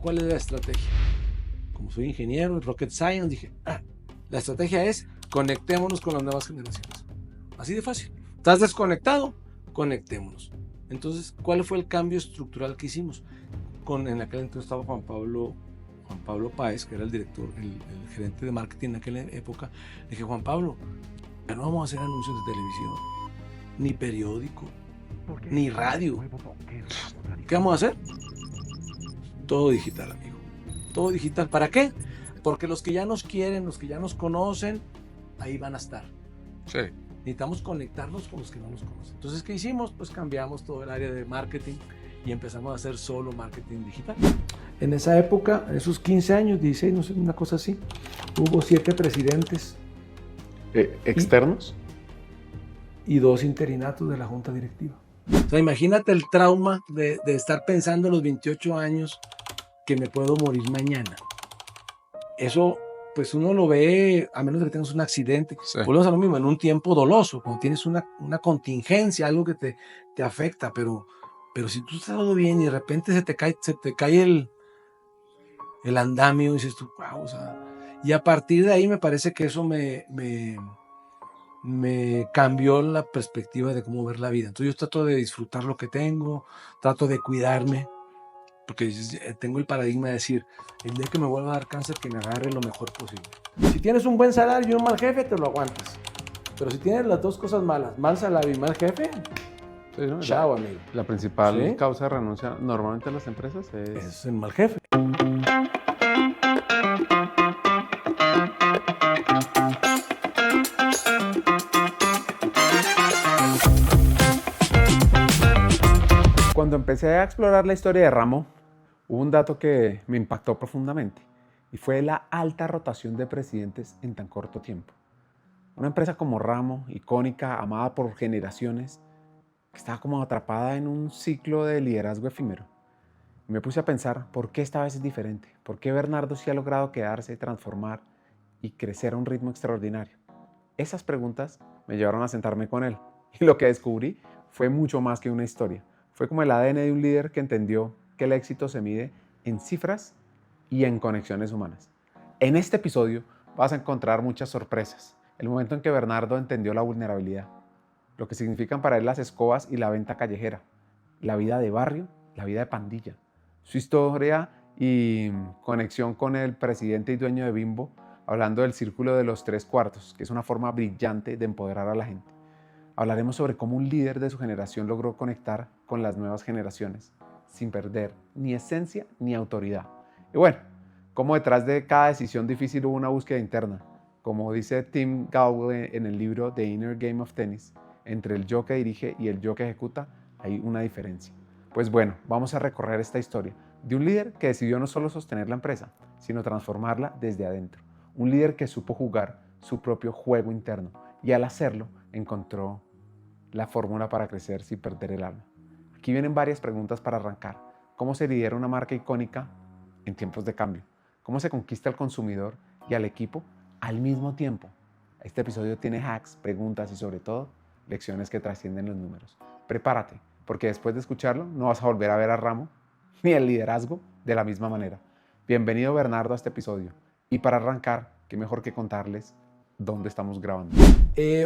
¿cuál es la estrategia? Como soy ingeniero, rocket science, dije, la estrategia es conectémonos con las nuevas generaciones. Así de fácil. ¿Estás desconectado? Conectémonos. Entonces, ¿cuál fue el cambio estructural que hicimos? En aquel entonces estaba Juan Pablo Páez, que era el director, el gerente de marketing en aquella época. Le dije, Juan Pablo, ya no vamos a hacer anuncios de televisión, ni periódico, ni radio. ¿Qué vamos a hacer? Todo digital, amigo. Todo digital. ¿Para qué? Porque los que ya nos quieren, los que ya nos conocen, ahí van a estar. Sí. Necesitamos conectarnos con los que no nos conocen. Entonces, ¿qué hicimos? Pues cambiamos todo el área de marketing y empezamos a hacer solo marketing digital. En esa época, en esos 15 años, 16, no sé, una cosa así, hubo 7 presidentes. ¿Externos? Y 2 interinatos de la junta directiva. O sea, imagínate el trauma de estar pensando a los 28 años que me puedo morir mañana. Eso, pues uno lo ve, a menos de que tengas un accidente. Sí. Volvemos a lo mismo, en un tiempo doloso, cuando tienes una contingencia, algo que te afecta, pero si tú estás todo bien y de repente se te cae el andamio y dices tú, wow, o sea, y a partir de ahí me parece que eso me cambió la perspectiva de cómo ver la vida. Entonces yo trato de disfrutar lo que tengo, trato de cuidarme, porque tengo el paradigma de decir, el día que me vuelva a dar cáncer, que me agarre lo mejor posible. Si tienes un buen salario y un mal jefe, te lo aguantas. Pero si tienes las dos cosas malas, mal salario y mal jefe, Sí, ¿no? chao, amigo. La principal ¿Sí? causa de renuncia normalmente en las empresas Es el mal jefe. Cuando empecé a explorar la historia de Ramo, hubo un dato que me impactó profundamente y fue la alta rotación de presidentes en tan corto tiempo. Una empresa como Ramo, icónica, amada por generaciones, que estaba como atrapada en un ciclo de liderazgo efímero. Y me puse a pensar, ¿por qué esta vez es diferente? ¿Por qué Bernardo sí ha logrado quedarse, transformar y crecer a un ritmo extraordinario? Esas preguntas me llevaron a sentarme con él y lo que descubrí fue mucho más que una historia. Fue como el ADN de un líder que entendió que el éxito se mide en cifras y en conexiones humanas. En este episodio vas a encontrar muchas sorpresas. El momento en que Bernardo entendió la vulnerabilidad, lo que significan para él las escobas y la venta callejera, la vida de barrio, la vida de pandilla, su historia y conexión con el presidente y dueño de Bimbo, hablando del círculo de los 3/4, que es una forma brillante de empoderar a la gente. Hablaremos sobre cómo un líder de su generación logró conectar con las nuevas generaciones, sin perder ni esencia ni autoridad. Y bueno, cómo detrás de cada decisión difícil hubo una búsqueda interna. Como dice Tim Gallwey en el libro The Inner Game of Tennis, entre el yo que dirige y el yo que ejecuta hay una diferencia. Pues bueno, vamos a recorrer esta historia de un líder que decidió no solo sostener la empresa, sino transformarla desde adentro. Un líder que supo jugar su propio juego interno y al hacerlo encontró la fórmula para crecer sin perder el alma. Aquí vienen varias preguntas para arrancar. ¿Cómo se lidera una marca icónica en tiempos de cambio? ¿Cómo se conquista al consumidor y al equipo al mismo tiempo? Este episodio tiene hacks, preguntas y sobre todo lecciones que trascienden los números. Prepárate, porque después de escucharlo no vas a volver a ver a Ramo ni el liderazgo de la misma manera. Bienvenido Bernardo a este episodio. Y para arrancar, qué mejor que contarles dónde estamos grabando.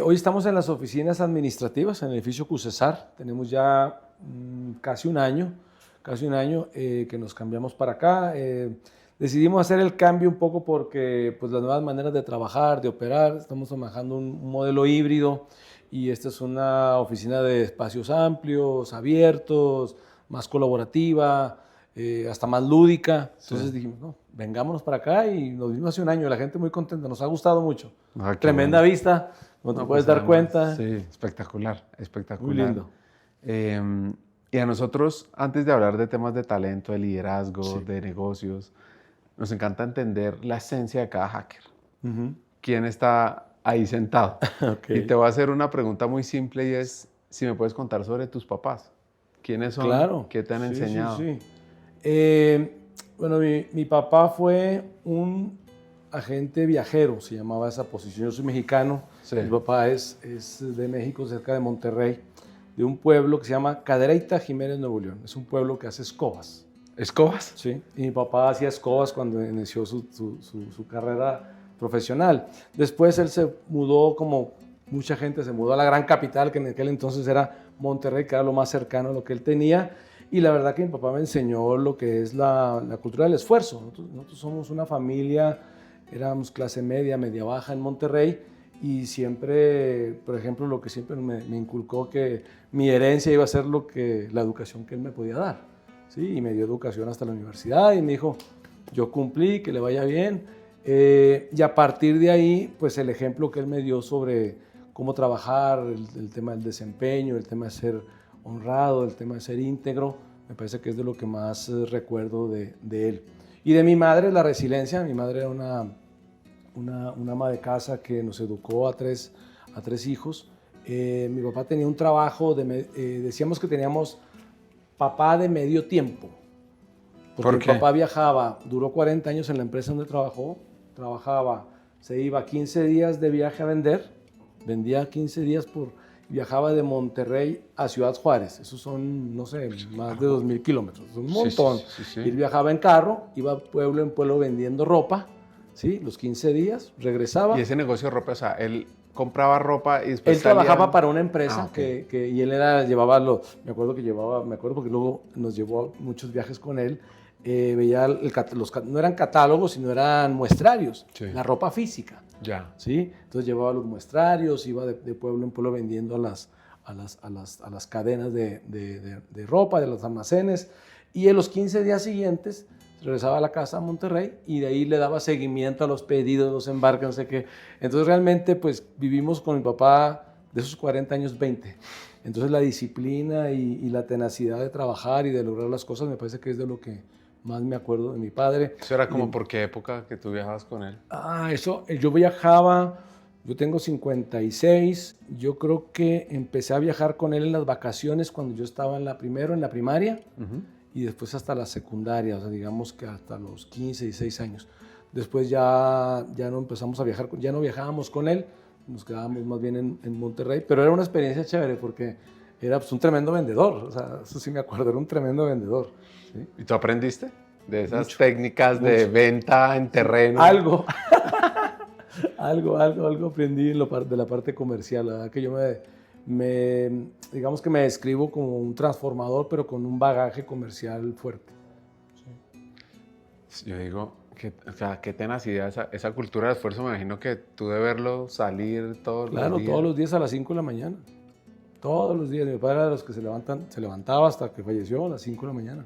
Hoy estamos en las oficinas administrativas, en el edificio Cusesar. Tenemos ya casi un año que nos cambiamos para acá. Decidimos hacer el cambio un poco porque pues, las nuevas maneras de trabajar, de operar, estamos trabajando un modelo híbrido y esta es una oficina de espacios amplios, abiertos, más colaborativa, hasta más lúdica. Entonces dijimos, no, vengámonos para acá y nos vimos hace un año. La gente muy contenta, nos ha gustado mucho. Tremenda vista, como te puedes dar cuenta. Sí, espectacular, espectacular. Muy lindo. Y a nosotros, antes de hablar de temas de talento, de liderazgo, Sí. de negocios, nos encanta entender la esencia de cada hacker. ¿Quién está ahí sentado? Okay. Y te voy a hacer una pregunta muy simple y es si me puedes contar sobre tus papás. ¿Quiénes son? Claro. ¿Qué te han enseñado? Sí. Bueno, mi papá fue un agente viajero, se llamaba esa posición. Yo soy mexicano, Sí. mi papá es de México, cerca de Monterrey, de un pueblo que se llama Cadereyta, Jiménez, Nuevo León. Es un pueblo que hace escobas. ¿Escobas? Sí, y mi papá hacía escobas cuando inició su carrera profesional. Después él se mudó, como mucha gente, se mudó a la gran capital, que en aquel entonces era Monterrey, que era lo más cercano a lo que él tenía. Y la verdad que mi papá me enseñó lo que es la cultura del esfuerzo. Nosotros somos una familia, éramos clase media, media baja en Monterrey, y siempre, por ejemplo, lo que siempre me inculcó, que mi herencia iba a ser la educación que él me podía dar. ¿Sí? Y me dio educación hasta la universidad y me dijo, yo cumplí, que le vaya bien. Y a partir de ahí, pues el ejemplo que él me dio sobre cómo trabajar, el tema del desempeño, el tema de ser honrado, el tema de ser íntegro, me parece que es de lo que más recuerdo de él. Y de mi madre, la resiliencia. Mi madre era una ama de casa que nos educó a tres hijos. Mi papá tenía un trabajo, decíamos que teníamos papá de medio tiempo. Porque ¿Por qué? mi papá viajaba, duró 40 años en la empresa donde trabajaba, se iba 15 días de viaje a vender, vendía 15 días viajaba de Monterrey a Ciudad Juárez. Esos son, no sé, más de 2,000 kilómetros, un montón. Sí. Y él viajaba en carro, iba pueblo en pueblo vendiendo ropa, ¿sí? Los 15 días, regresaba. ¿Y ese negocio de ropa, o sea, él compraba ropa y después Él trabajaba salía... para una empresa okay. y él me acuerdo porque luego nos llevó a muchos viajes con él. Veía no eran catálogos, sino eran muestrarios, Sí. la ropa física. Ya. ¿Sí? Entonces llevaba los muestrarios, iba de pueblo en pueblo vendiendo a las cadenas de ropa, de los almacenes, y en los 15 días siguientes regresaba a la casa a Monterrey y de ahí le daba seguimiento a los pedidos, los embarques, no sé qué. Entonces realmente pues vivimos con mi papá de esos 40 años 20. Entonces la disciplina y la tenacidad de trabajar y de lograr las cosas me parece que es de lo que más me acuerdo de mi padre. ¿Eso era como por qué época que tú viajabas con él? Yo viajaba, yo tengo 56, yo creo que empecé a viajar con él en las vacaciones cuando yo estaba primero en la primaria y después hasta la secundaria, o sea, digamos que hasta los 15, 16 años. Después ya no empezamos a viajar, ya no viajábamos con él, nos quedábamos más bien en Monterrey, pero era una experiencia chévere porque era pues, un tremendo vendedor, o sea, eso sí me acuerdo, era un tremendo vendedor. ¿Sí? ¿Y tú aprendiste de esas Mucho, técnicas de venta en terreno? Algo aprendí de la parte comercial. La verdad que yo digamos que me describo como un transformador, pero con un bagaje comercial fuerte. Sí. Yo digo, o sea, qué tenacidad esa cultura de esfuerzo. Me imagino que tú de verlo salir todos los días. Claro, todos los días a las 5 de la mañana. Todos los días. Mi padre era de los que se levantaba hasta que falleció a las 5 de la mañana.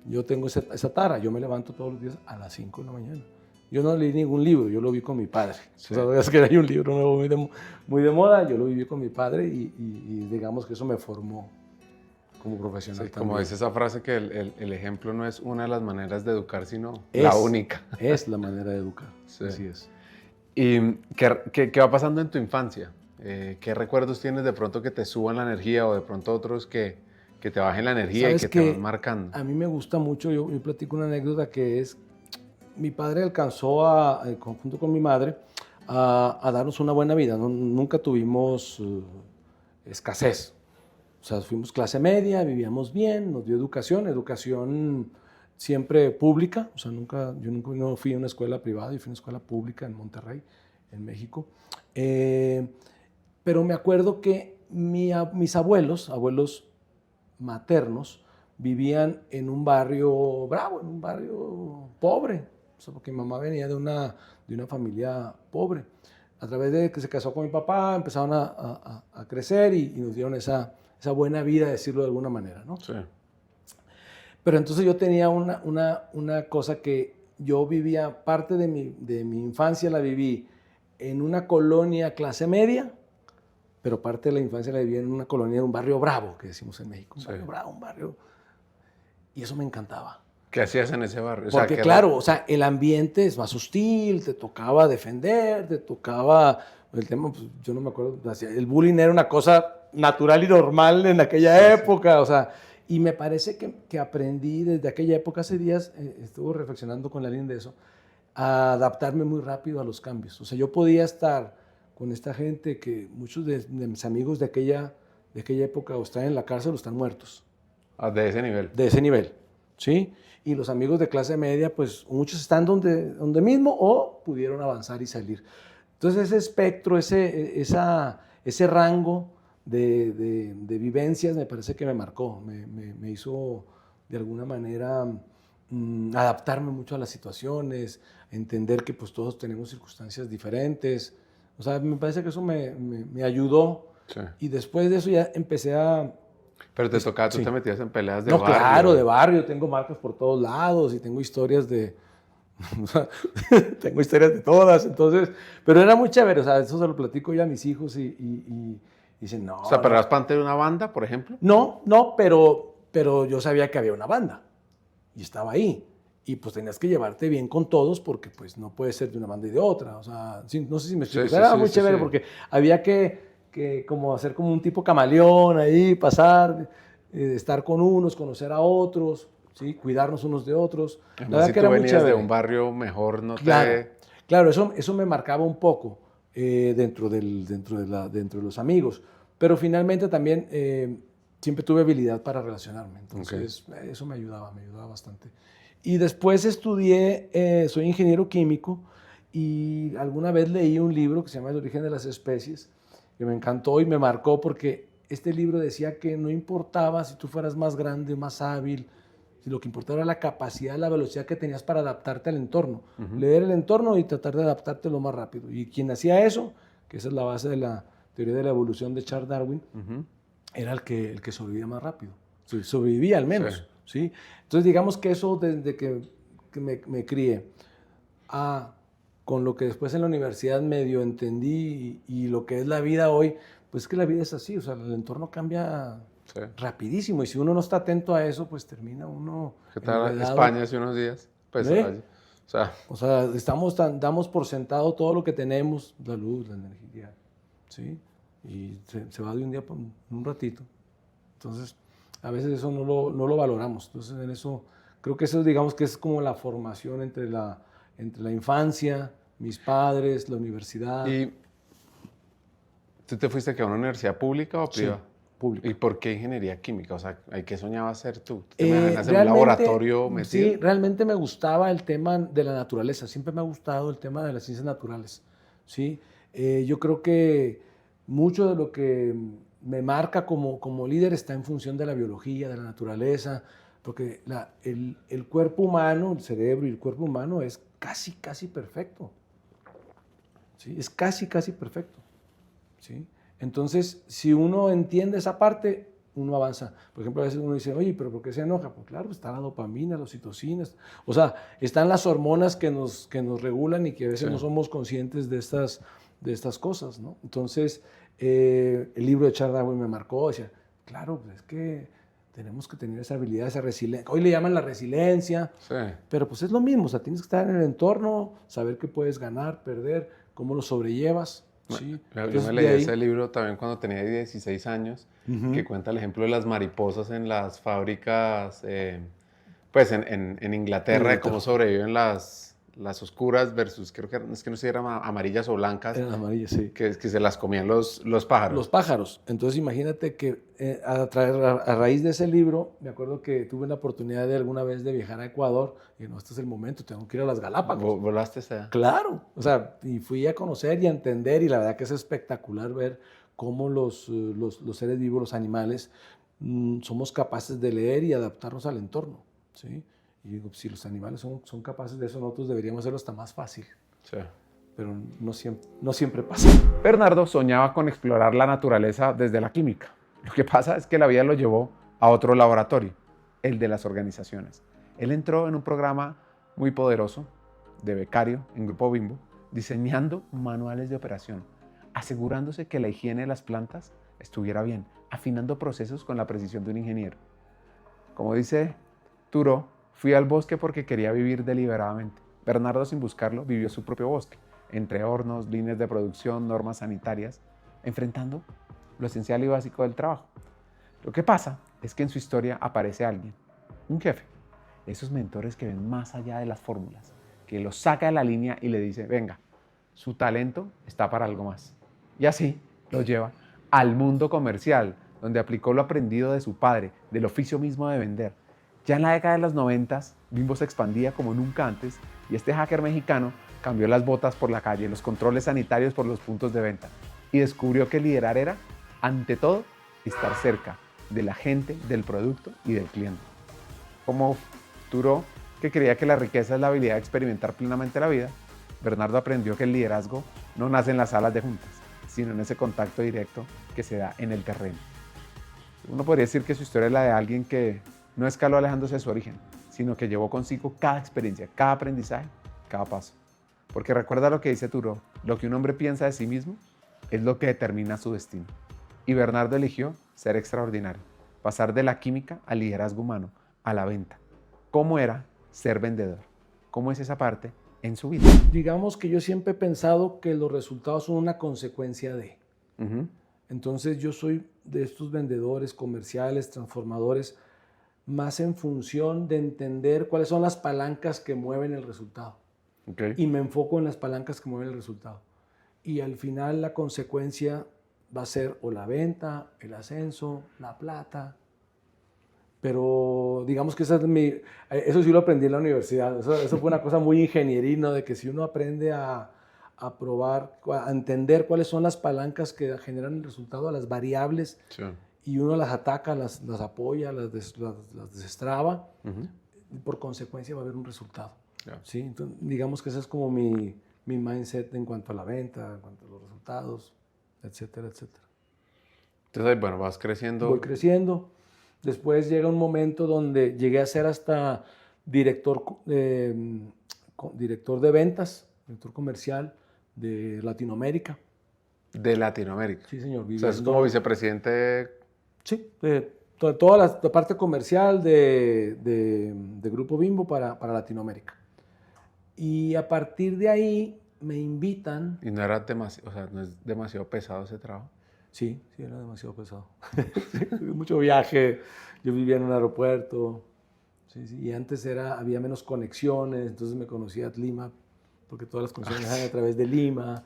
Yo tengo esa tara, yo me levanto todos los días a las 5 de la mañana. Yo no leí ningún libro, yo lo vi con mi padre. Sí. O sea, es que hay un libro nuevo muy de moda, yo lo viví con mi padre y digamos que eso me formó como profesional Sí, también. como dice esa frase que el ejemplo no es una de las maneras de educar, sino la única. Es la manera de educar, sí. Así es. ¿Y qué va pasando en tu infancia? ¿Qué recuerdos tienes de pronto que te suban la energía o de pronto otros que te bajen la energía y que te van marcando? A mí me gusta mucho, yo platico una anécdota que es, mi padre alcanzó, junto con mi madre, a darnos una buena vida. Nunca tuvimos escasez. O sea, fuimos clase media, vivíamos bien, nos dio educación siempre pública. O sea, yo nunca no fui a una escuela privada, yo fui a una escuela pública en Monterrey, en México. Pero me acuerdo que mis abuelos maternos, vivían en un barrio bravo, en un barrio pobre, o sea, porque mi mamá venía de una familia pobre. A través de que se casó con mi papá, empezaron a crecer y nos dieron esa buena vida, decirlo de alguna manera, ¿no? Sí. Pero entonces yo tenía una cosa que yo vivía, parte de mi infancia la viví en una colonia clase media, pero parte de la infancia la viví en una colonia de un barrio bravo, que decimos en México, un barrio bravo, un barrio... Y eso me encantaba. ¿Qué hacías en ese barrio? Porque claro, o sea, el ambiente es más hostil, te tocaba defender, te tocaba... El tema, pues, yo no me acuerdo, el bullying era una cosa natural y normal en aquella época, o sea... Y me parece que aprendí desde aquella época, hace días, estuve reflexionando con alguien de eso, a adaptarme muy rápido a los cambios. O sea, yo podía estar con esta gente que muchos de mis amigos de aquella época o están en la cárcel o están muertos. De ese nivel. De ese nivel. ¿sí? Y los amigos de clase media, pues muchos están donde mismo o pudieron avanzar y salir. Entonces ese espectro, ese rango de vivencias me parece que me marcó, me hizo de alguna manera adaptarme mucho a las situaciones, entender que pues todos tenemos circunstancias diferentes. O sea, me parece que eso me ayudó. Sí. Y después de eso ya empecé a... Pero te tocaba, tú Sí. te metías en peleas de No, barrio. claro, de barrio, tengo marcas por todos lados y tengo historias tengo historias de todas, entonces, pero era muy chévere, o sea, eso se lo platico yo a mis hijos y dicen, no. O sea, ¿pero no. eras parte de una banda, por ejemplo? No, pero yo sabía que había una banda y estaba ahí. Y pues tenías que llevarte bien con todos porque pues no puede ser de una banda y de otra. O sea, sí, no sé si me explico. Sí, Era sí, muy sí, chévere sí. porque había que como hacer como un tipo camaleón ahí, pasar, estar con unos, conocer a otros, ¿sí? Cuidarnos unos de otros. La Además, verdad si que tú era muy venías de chévere. un barrio mejor, no Claro, te... claro, eso me marcaba un poco dentro de los amigos, pero finalmente también siempre tuve habilidad para relacionarme, entonces eso me ayudaba bastante. Y después estudié, soy ingeniero químico y alguna vez leí un libro que se llama El origen de las especies, que me encantó y me marcó porque este libro decía que no importaba si tú fueras más grande, más hábil, si lo que importaba era la capacidad, la velocidad que tenías para adaptarte al entorno. Leer el entorno y tratar de adaptarte lo más rápido. Y quien hacía eso, que esa es la base de la teoría de la evolución de Charles Darwin, era el que sobrevivía más rápido. Sobrevivía al menos. ¿Sí? Entonces digamos que eso desde que me crié con lo que después en la universidad medio entendí y lo que es la vida hoy, pues que la vida es así, o sea, el entorno cambia rapidísimo y si uno no está atento a eso, pues termina uno ¿Qué tal enredado. España hace unos días? Pues, O sea, damos por sentado todo lo que tenemos, la luz, la energía, ¿sí? Y se va de un día por un ratito. Entonces, a veces eso no lo valoramos. Entonces, en eso, creo que eso digamos que es como la formación entre la infancia, mis padres, la universidad. ¿Y tú te fuiste a una universidad pública o privada? Sí, pública. ¿Y por qué ingeniería química? O sea, ¿qué soñabas hacer tú? ¿Te imaginas en un laboratorio metido? Sí, realmente me gustaba el tema de la naturaleza. Siempre me ha gustado el tema de las ciencias naturales. ¿Sí? Yo creo que mucho de lo que me marca como líder está en función de la biología, de la naturaleza, porque el cuerpo humano, el cerebro y el cuerpo humano es casi perfecto. ¿Sí? Es casi perfecto. ¿Sí? Entonces, si uno entiende esa parte, uno avanza. Por ejemplo, a veces uno dice, oye, ¿pero por qué se enoja? Pues claro, está la dopamina, las oxitocinas. O sea, están las hormonas que nos regulan y que a veces no somos conscientes de estas cosas, ¿no? Entonces, el libro de Charles Darwin me marcó, decía, claro, pues es que tenemos que tener esa habilidad, esa resiliencia. Hoy le llaman la resiliencia, pero pues es lo mismo, o sea, tienes que estar en el entorno, saber que puedes ganar, perder, cómo lo sobrellevas. Sí. Yo me leí ese libro también cuando tenía 16 años, que cuenta el ejemplo de las mariposas en las fábricas, pues en Inglaterra, de cómo sobreviven las oscuras versus, creo que es que no sé si eran amarillas o blancas. Eran amarillas, sí. Que se las comían los pájaros. Los pájaros. Entonces imagínate que a raíz de ese libro, me acuerdo que tuve la oportunidad de alguna vez de viajar a Ecuador y no, este es el momento, tengo que ir a las Galápagos. ¿Volaste allá? Claro, o sea, y fui a conocer y a entender y la verdad que es espectacular ver cómo los seres vivos, los animales, somos capaces de leer y adaptarnos al entorno, ¿sí? Y digo, si los animales son capaces de eso, nosotros deberíamos hacerlo hasta más fácil. Sí. Pero no siempre pasa. Bernardo soñaba con explorar la naturaleza desde la química. Lo que pasa es que la vida lo llevó a otro laboratorio, el de las organizaciones. Él entró en un programa muy poderoso de becario en Grupo Bimbo, diseñando manuales de operación, asegurándose que la higiene de las plantas estuviera bien, afinando procesos con la precisión de un ingeniero. Como dice Thoreau, fui al bosque porque quería vivir deliberadamente. Bernardo, sin buscarlo, vivió su propio bosque, entre hornos, líneas de producción, normas sanitarias, enfrentando lo esencial y básico del trabajo. Lo que pasa es que en su historia aparece alguien, un jefe, esos mentores que ven más allá de las fórmulas, que los saca de la línea y le dice, venga, su talento está para algo más. Y así lo lleva al mundo comercial, donde aplicó lo aprendido de su padre, del oficio mismo de vender. Ya en la década de los 90, Bimbo se expandía como nunca antes y este hacker mexicano cambió las botas por la calle, los controles sanitarios por los puntos de venta y descubrió que liderar era, ante todo, estar cerca de la gente, del producto y del cliente. Como Turo, que creía que la riqueza es la habilidad de experimentar plenamente la vida, Bernardo aprendió que el liderazgo no nace en las salas de juntas, sino en ese contacto directo que se da en el terreno. Uno podría decir que su historia es la de alguien que no escaló alejándose de su origen, sino que llevó consigo cada experiencia, cada aprendizaje, cada paso. Porque recuerda lo que dice Turo, lo que un hombre piensa de sí mismo es lo que determina su destino. Y Bernardo eligió ser extraordinario, pasar de la química al liderazgo humano, a la venta. ¿Cómo era ser vendedor? ¿Cómo es esa parte en su vida? Digamos que yo siempre he pensado que los resultados son una consecuencia de. Entonces yo soy de estos vendedores comerciales, transformadores, más en función de entender cuáles son las palancas que mueven el resultado. Okay. Y me enfoco en las palancas que mueven el resultado. Y al final la consecuencia va a ser o la venta, el ascenso, la plata. Pero digamos que eso sí lo aprendí en la universidad. Eso fue una cosa muy ingenierina, de que si uno aprende a probar, a entender cuáles son las palancas que generan el resultado, a las variables, sí, y uno las ataca, las apoya, las destraba, por consecuencia va a haber un resultado. Yeah. ¿Sí? Entonces, digamos que ese es como mi mindset en cuanto a la venta, en cuanto a los resultados, etcétera, etcétera. Entonces, bueno, vas creciendo. Voy creciendo. Después llega un momento donde llegué a ser hasta director de ventas, director comercial de Latinoamérica. ¿De Latinoamérica? Sí, señor. O sea, es como vicepresidente. Sí, de toda la parte comercial de Grupo Bimbo para Latinoamérica. Y a partir de ahí me invitan. ¿Y no era demasiado, o sea, no es demasiado pesado ese trabajo? Sí, era demasiado pesado. Mucho viaje, yo vivía en un aeropuerto, sí, y antes había menos conexiones, entonces me conocía a Lima, porque todas las conexiones eran a través de Lima.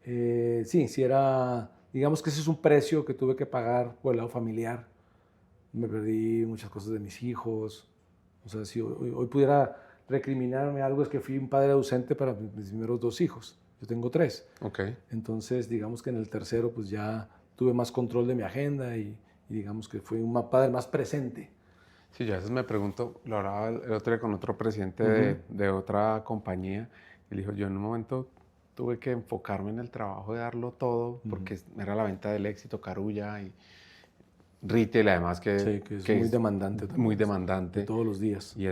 Sí, era, digamos que ese es un precio que tuve que pagar por el lado familiar. Me perdí muchas cosas de mis hijos. O sea, si hoy pudiera recriminarme algo, es que fui un padre ausente para mis primeros 2 hijos. Yo tengo 3. Okay. Entonces, digamos que en el tercero, pues ya tuve más control de mi agenda y digamos que fui un padre más presente. Sí, yo a veces me pregunto, lo hablaba el otro día con otro presidente de otra compañía, y le dijo, yo en un momento tuve que enfocarme en el trabajo de darlo todo, porque era la venta del éxito, Carulla y retail, además que es muy demandante. También, muy demandante. Todos los días. Y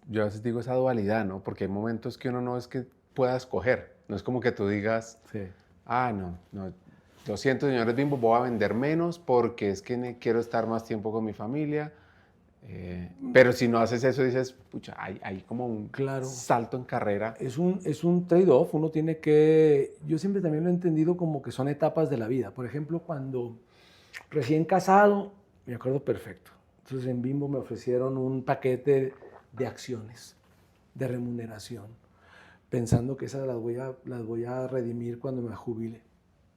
yo a veces digo esa dualidad, ¿no? Porque hay momentos que uno no es que pueda escoger, no es como que tú digas, no, lo siento, señores Bimbo, voy a vender menos porque es que quiero estar más tiempo con mi familia. Pero si no haces eso, dices, pucha, hay como un salto en carrera. Es un trade-off. Uno tiene que... Yo siempre también lo he entendido como que son etapas de la vida. Por ejemplo, cuando recién casado, me acuerdo perfecto. Entonces en Bimbo me ofrecieron un paquete de acciones, de remuneración, pensando que esas las voy a redimir cuando me jubile.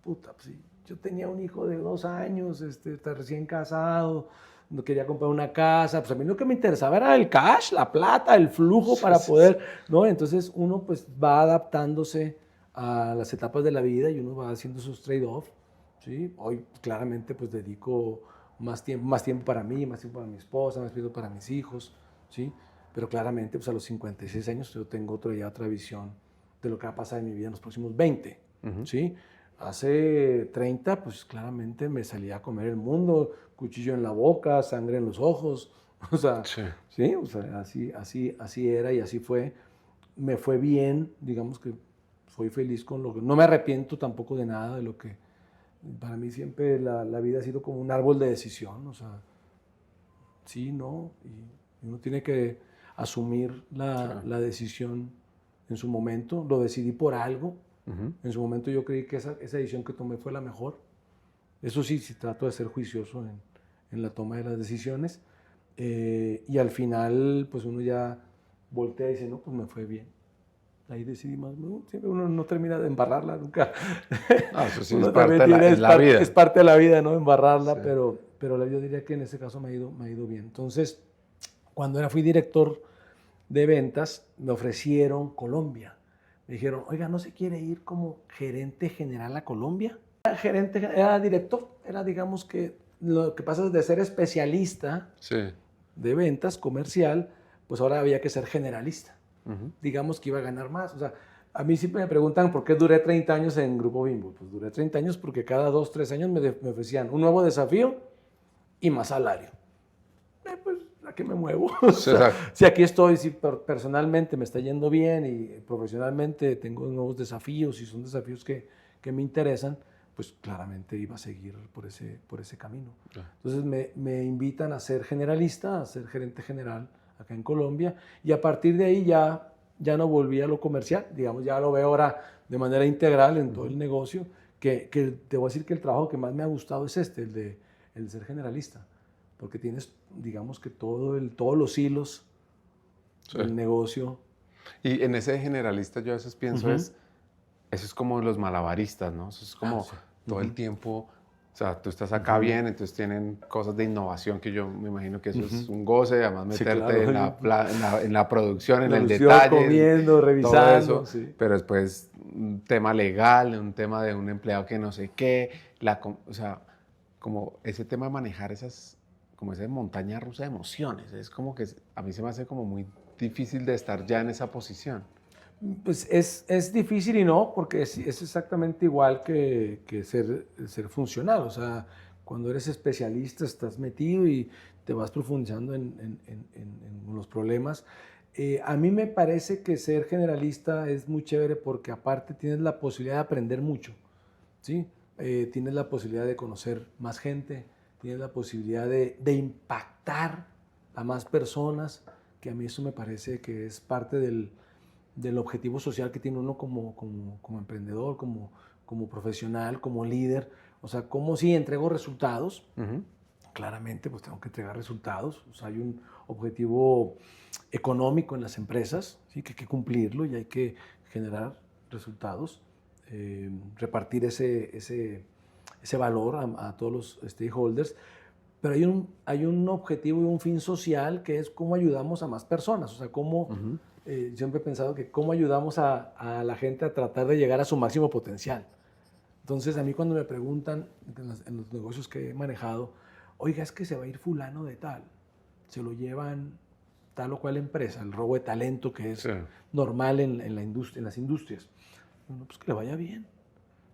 Puta, pues sí. Yo tenía un hijo de 2 años, está recién casado, no quería comprar una casa, pues a mí lo que me interesaba era el cash, la plata, el flujo para poder, ¿no? Entonces uno pues va adaptándose a las etapas de la vida y uno va haciendo sus trade-off, ¿sí? Hoy claramente pues dedico más tiempo para mí, más tiempo para mi esposa, más tiempo para mis hijos, ¿sí? Pero claramente pues a los 56 años yo tengo otra visión de lo que va a pasar en mi vida en los próximos 20, ¿sí? Hace 30, pues claramente me salía a comer el mundo, cuchillo en la boca, sangre en los ojos, o sea, sí, o sea, así era y así fue. Me fue bien, digamos que soy feliz con lo que... No me arrepiento tampoco de nada de lo que... Para mí siempre la vida ha sido como un árbol de decisión, o sea, sí, no, y uno tiene que asumir la decisión en su momento, lo decidí por algo. En su momento yo creí que esa decisión que tomé fue la mejor. Eso sí trato de ser juicioso en la toma de las decisiones. Y al final, pues uno ya voltea y dice, no, pues me fue bien. Ahí decidí más. No, siempre uno no termina de embarrarla nunca. Eso sí es parte de la vida. Es parte de la vida, ¿no? Embarrarla, sí. pero yo diría que en ese caso me ha ido bien. Entonces, Cuando fui director de ventas, me ofrecieron Colombia. Me dijeron, oiga, ¿no se quiere ir como gerente general a Colombia? Era director, era digamos que lo que pasa es de ser especialista de ventas comercial, pues ahora había que ser generalista. Digamos que iba a ganar más. O sea, a mí siempre me preguntan por qué duré 30 años en Grupo Bimbo. Pues duré 30 años porque cada 2, 3 años me ofrecían un nuevo desafío y más salario. Pues, ¿a qué me muevo? O sea, si aquí estoy, si personalmente me está yendo bien y profesionalmente tengo nuevos desafíos y son desafíos que me interesan, pues claramente iba a seguir por ese camino. Entonces me invitan a ser generalista, a ser gerente general acá en Colombia, y a partir de ahí ya no volví a lo comercial, digamos, ya lo veo ahora de manera integral en todo el negocio, que te voy a decir que el trabajo que más me ha gustado es el de ser generalista, porque tienes, digamos que todos los hilos del negocio. Y en ese generalista yo a veces pienso eso es como los malabaristas, ¿no? Eso es como todo el tiempo, o sea, tú estás acá bien, entonces tienen cosas de innovación que yo me imagino que eso es un goce, además meterte en la producción, en el detalle. Comiendo, revisando. Todo eso, pero después un tema legal, un tema de un empleado que no sé qué, o sea, como ese tema de manejar como esa montaña rusa de emociones, es como que a mí se me hace como muy difícil de estar ya en esa posición. Pues es difícil y no, porque es exactamente igual que ser funcional. O sea, cuando eres especialista estás metido y te vas profundizando en los problemas. A mí me parece que ser generalista es muy chévere porque aparte tienes la posibilidad de aprender mucho, ¿sí? Tienes la posibilidad de conocer más gente, tienes la posibilidad de impactar a más personas, que a mí eso me parece que es parte del objetivo social que tiene uno como emprendedor, como profesional, como líder. O sea, como si entrego resultados, claramente pues tengo que entregar resultados. O sea, hay un objetivo económico en las empresas, ¿sí? Que hay que cumplirlo y hay que generar resultados, repartir ese valor a todos los stakeholders. Pero hay un objetivo y un fin social que es cómo ayudamos a más personas. O sea, cómo... siempre he pensado que cómo ayudamos a la gente a tratar de llegar a su máximo potencial. Entonces, a mí cuando me preguntan en los negocios que he manejado, oiga, es que se va a ir fulano de tal, se lo llevan tal o cual empresa, el robo de talento que es normal en las industrias. No, pues que le vaya bien.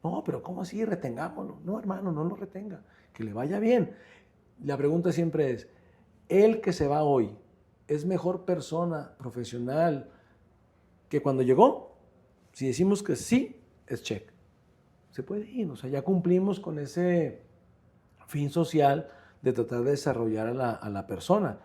No, pero ¿cómo así? Retengámoslo. No, hermano, no lo retenga, que le vaya bien. La pregunta siempre es, ¿el que se va hoy es mejor persona, profesional, que cuando llegó? Si decimos que sí, es check. Se puede ir, o sea, ya cumplimos con ese fin social de tratar de desarrollar a la persona.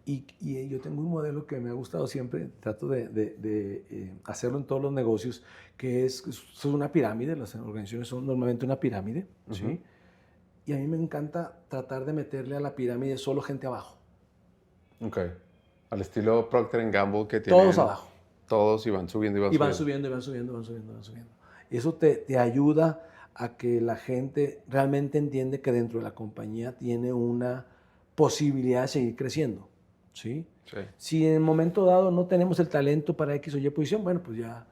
Y yo tengo un modelo que me ha gustado siempre, trato de hacerlo en todos los negocios, que es una pirámide. Las organizaciones son normalmente una pirámide, ¿sí? Y a mí me encanta tratar de meterle a la pirámide solo gente abajo. Ok. Al estilo Procter & Gamble, que tienen... Todos abajo. Todos y van subiendo y van subiendo. Van subiendo. Y eso te ayuda a que la gente realmente entiende que dentro de la compañía tiene una posibilidad de seguir creciendo, ¿sí? Si en el momento dado no tenemos el talento para X o Y posición, bueno, pues ya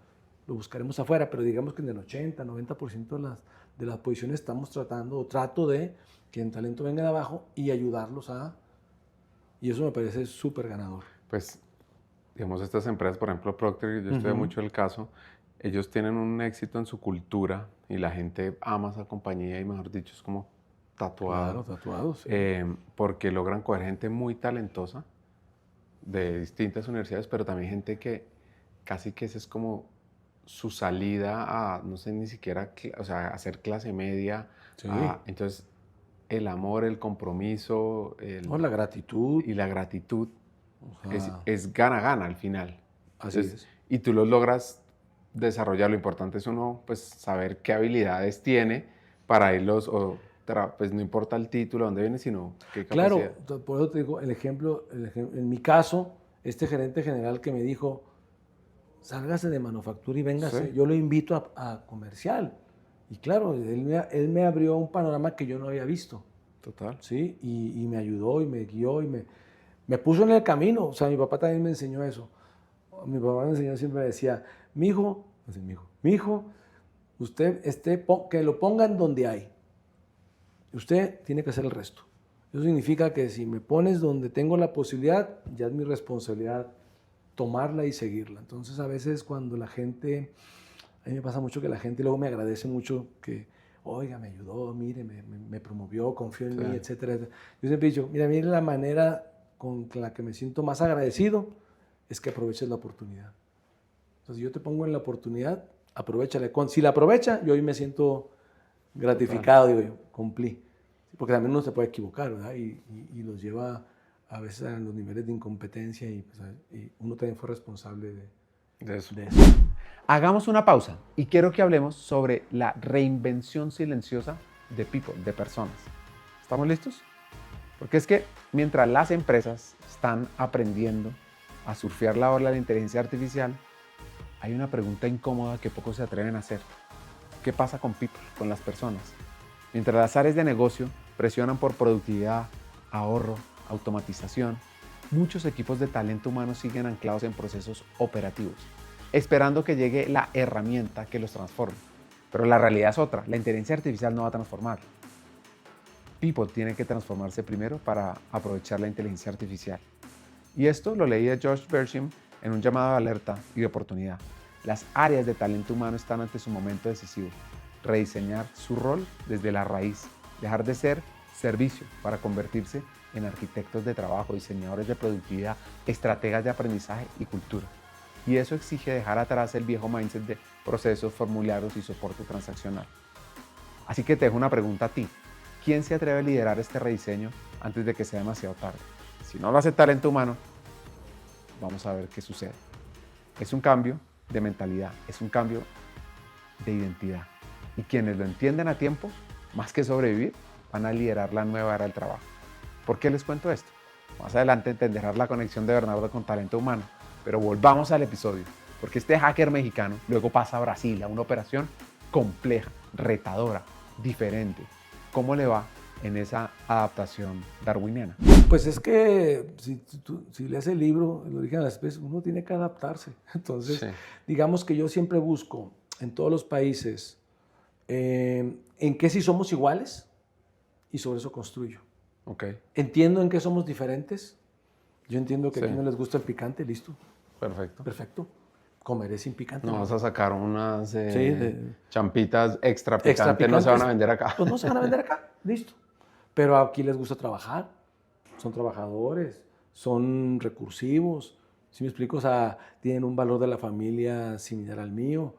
lo buscaremos afuera, pero digamos que en el 80, 90% de las posiciones estamos trato de que el talento venga de abajo y ayudarlos y eso me parece súper ganador. Pues, digamos, estas empresas, por ejemplo, Procter, yo estudié mucho el caso, ellos tienen un éxito en su cultura y la gente ama esa compañía y, mejor dicho, es como tatuado. Claro, tatuados. Sí. Porque logran coger gente muy talentosa de distintas universidades, pero también gente que casi que esa es como su salida a, no sé, ni siquiera, o sea, a ser clase media. Sí. Entonces, el amor, el compromiso, la gratitud. Y la gratitud es gana-gana al final. Así es. Y tú los logras desarrollar. Lo importante es uno, pues, saber qué habilidades tiene para irlos, pues no importa el título, dónde viene, sino qué capacidad. Claro, por eso te digo, el ejemplo, en mi caso, este gerente general que me dijo, sálgase de manufactura y véngase, yo lo invito a comercial. Y claro, él me abrió un panorama que yo no había visto. Total. ¿Sí? Y me ayudó y me guió me puso en el camino. O sea, mi papá también me enseñó eso. Mi papá me enseñó, siempre me decía, mi hijo, usted que lo pongan donde hay. Usted tiene que hacer el resto. Eso significa que si me pones donde tengo la posibilidad, ya es mi responsabilidad tomarla y seguirla. Entonces, a veces cuando la gente, a mí me pasa mucho que la gente luego me agradece mucho que, oiga, me ayudó, mire, me promovió, confió en mí, etcétera. Yo siempre he dicho, mira, la manera con la que me siento más agradecido es que aproveches la oportunidad. Entonces, yo te pongo en la oportunidad, aprovéchale. Si la aprovecha, yo hoy me siento gratificado, digo yo, cumplí. Porque también uno se puede equivocar, ¿verdad? Y los lleva a veces a los niveles de incompetencia y, pues, y uno también fue responsable de eso. Hagamos una pausa y quiero que hablemos sobre la reinvención silenciosa de people, de personas. ¿Estamos listos? Porque es que mientras las empresas están aprendiendo a surfear la ola de la inteligencia artificial, hay una pregunta incómoda que pocos se atreven a hacer. ¿Qué pasa con people, con las personas? Mientras las áreas de negocio presionan por productividad, ahorro, automatización, muchos equipos de talento humano siguen anclados en procesos operativos, esperando que llegue la herramienta que los transforme. Pero la realidad es otra, la inteligencia artificial no va a transformar. People tiene que transformarse primero para aprovechar la inteligencia artificial. Y esto lo leí de George Bershom en un llamado de alerta y de oportunidad. Las áreas de talento humano están ante su momento decisivo. Rediseñar su rol desde la raíz, dejar de ser servicio para convertirse en arquitectos de trabajo, diseñadores de productividad, estrategas de aprendizaje y cultura. Y eso exige dejar atrás el viejo mindset de procesos, formularios y soporte transaccional. Así que te dejo una pregunta a ti. ¿Quién se atreve a liderar este rediseño antes de que sea demasiado tarde? Si no lo hace talento humano, vamos a ver qué sucede. Es un cambio de mentalidad, es un cambio de identidad. Y quienes lo entienden a tiempo, más que sobrevivir, van a liderar la nueva era del trabajo. ¿Por qué les cuento esto? Más adelante entenderás la conexión de Bernardo con talento humano, pero volvamos al episodio, porque este hacker mexicano luego pasa a Brasil a una operación compleja, retadora, diferente. ¿Cómo le va en esa adaptación darwiniana? Pues es que si lees el libro, El origen de las especies, uno tiene que adaptarse. Entonces, digamos que yo siempre busco en todos los países en qué sí somos iguales y sobre eso construyo. Okay. Entiendo en qué somos diferentes. Yo entiendo que a quien no les gusta el picante, listo. Perfecto. Comeré sin picante. No vas a sacar unas champitas extra picantes, no se van a vender acá. Pues no se van a vender acá, listo. Pero aquí les gusta trabajar, son trabajadores, son recursivos, ¿sí me explico? O sea, tienen un valor de la familia similar al mío.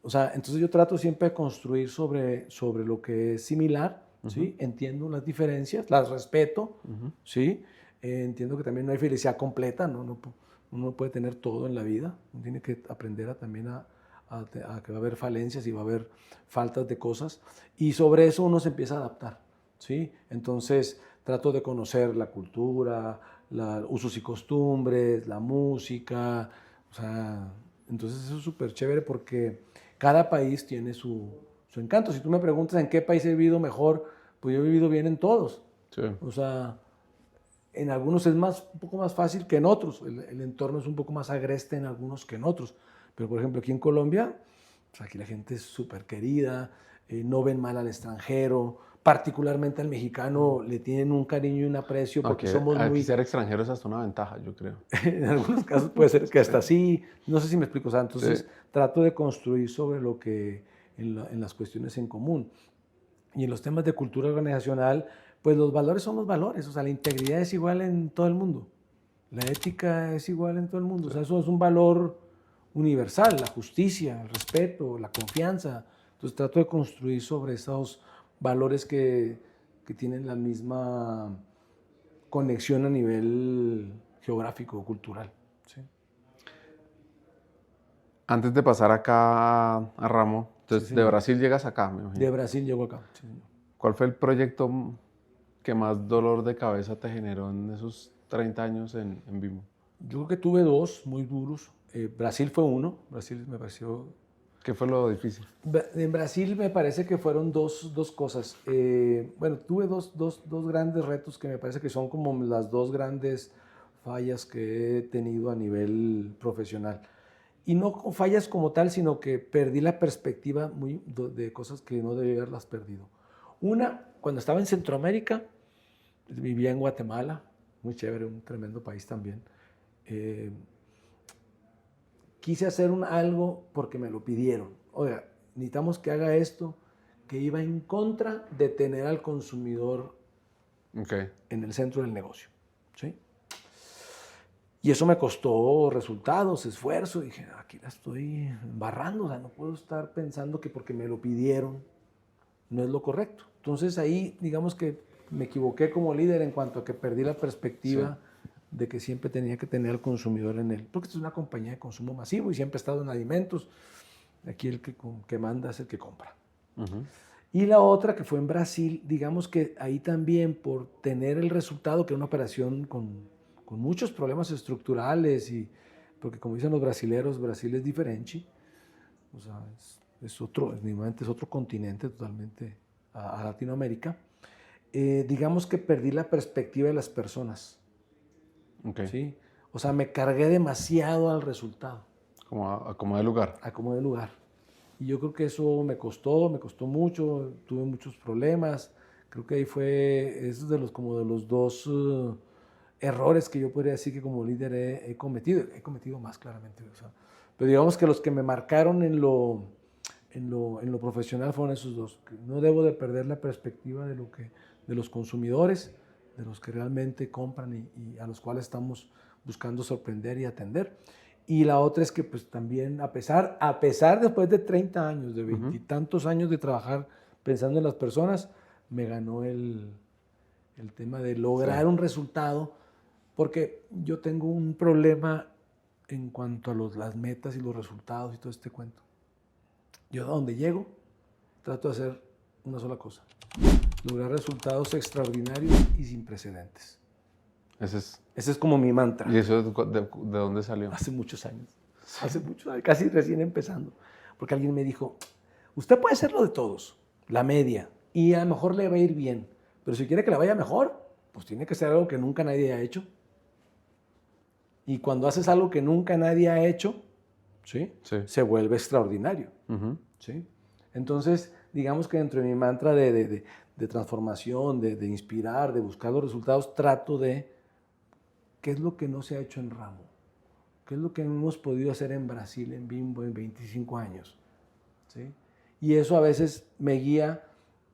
O sea, entonces yo trato siempre de construir sobre lo que es similar, ¿sí? Entiendo las diferencias, las respeto, ¿sí? Entiendo que también no hay felicidad completa, ¿no? Uno no puede tener todo en la vida, uno tiene que aprender también a que va a haber falencias y va a haber faltas de cosas, y sobre eso uno se empieza a adaptar, ¿sí? Entonces trato de conocer la cultura, los usos y costumbres, la música, o sea, entonces eso es súper chévere porque cada país tiene su encanto. Si tú me preguntas en qué país he vivido mejor, pues yo he vivido bien en todos. Sí. O sea, en algunos es un poco más fácil que en otros. El entorno es un poco más agreste en algunos que en otros. Pero, por ejemplo, aquí en Colombia, pues aquí la gente es súper querida, no ven mal al extranjero, particularmente al mexicano le tienen un cariño y un aprecio porque somos muy... Aquí ser extranjero es hasta una ventaja, yo creo. En algunos casos puede ser que hasta sí, no sé si me explico. O sea, entonces trato de construir sobre lo que, en las cuestiones en común. Y en los temas de cultura organizacional, pues los valores son los valores. O sea, la integridad es igual en todo el mundo. La ética es igual en todo el mundo. O sea, eso es un valor universal, la justicia, el respeto, la confianza. Entonces trato de construir sobre esos valores que tienen la misma conexión a nivel geográfico, cultural. ¿Sí? Antes de pasar acá a Ramo, entonces de Brasil llegas acá, me imagino. De Brasil llego acá. Sí, señor. ¿Cuál fue el proyecto que más dolor de cabeza te generó en esos 30 años en Vimo? Yo creo que tuve dos muy duros. Brasil fue uno. Brasil me pareció... ¿Qué fue lo difícil? En Brasil me parece que fueron dos cosas. Bueno, tuve dos grandes retos que me parece que son como las dos grandes fallas que he tenido a nivel profesional. Y no fallas como tal, sino que perdí la perspectiva de cosas que no debía haberlas perdido. Una, cuando estaba en Centroamérica, vivía en Guatemala, muy chévere, un tremendo país también. Quise hacer algo porque me lo pidieron. Oiga, necesitamos que haga esto, que iba en contra de tener al consumidor en el centro del negocio. ¿Sí? Y eso me costó resultados, esfuerzo. Dije, aquí la estoy embarrando, o sea, no puedo estar pensando que porque me lo pidieron no es lo correcto. Entonces ahí, digamos que me equivoqué como líder en cuanto a que perdí la perspectiva de que siempre tenía que tener al consumidor en él. Porque esto es una compañía de consumo masivo y siempre he estado en alimentos. Aquí el que manda es el que compra. Uh-huh. Y la otra, que fue en Brasil, digamos que ahí también por tener el resultado, que era una operación con muchos problemas estructurales, y porque como dicen los brasileros, Brasil es diferente, o sea, es otro continente totalmente a Latinoamérica. Digamos que perdí la perspectiva de las personas. ¿Sí? O sea, me cargué demasiado al resultado. Como de lugar. A como de lugar. Y yo creo que eso me costó mucho, tuve muchos problemas. Creo que ahí esos de los dos errores que yo podría decir que como líder he cometido. He cometido más, claramente. O sea, pero digamos que los que me marcaron en lo profesional fueron esos dos. Que no debo de perder la perspectiva de los consumidores, de los que realmente compran y a los cuales estamos buscando sorprender y atender. Y la otra es que pues también, a pesar después de 30 años, de 20 y tantos años de trabajar pensando en las personas, me ganó el tema de lograr un resultado, porque yo tengo un problema en cuanto a las metas y los resultados y todo este cuento. Yo a donde llego, trato de hacer una sola cosa: lograr resultados extraordinarios y sin precedentes. Ese es como mi mantra. ¿Y eso de dónde salió? Hace muchos años, casi recién empezando. Porque alguien me dijo, usted puede hacerlo de todos, la media, y a lo mejor le va a ir bien, pero si quiere que le vaya mejor, pues tiene que ser algo que nunca nadie ha hecho. Y cuando haces algo que nunca nadie ha hecho, ¿sí? Se vuelve extraordinario. Uh-huh. ¿Sí? Entonces, digamos que dentro de mi mantra de transformación, de inspirar, de buscar los resultados, trato de qué es lo que no se ha hecho en Ramo, qué es lo que no hemos podido hacer en Brasil, en Bimbo, en 25 años. ¿Sí? Y eso a veces me guía,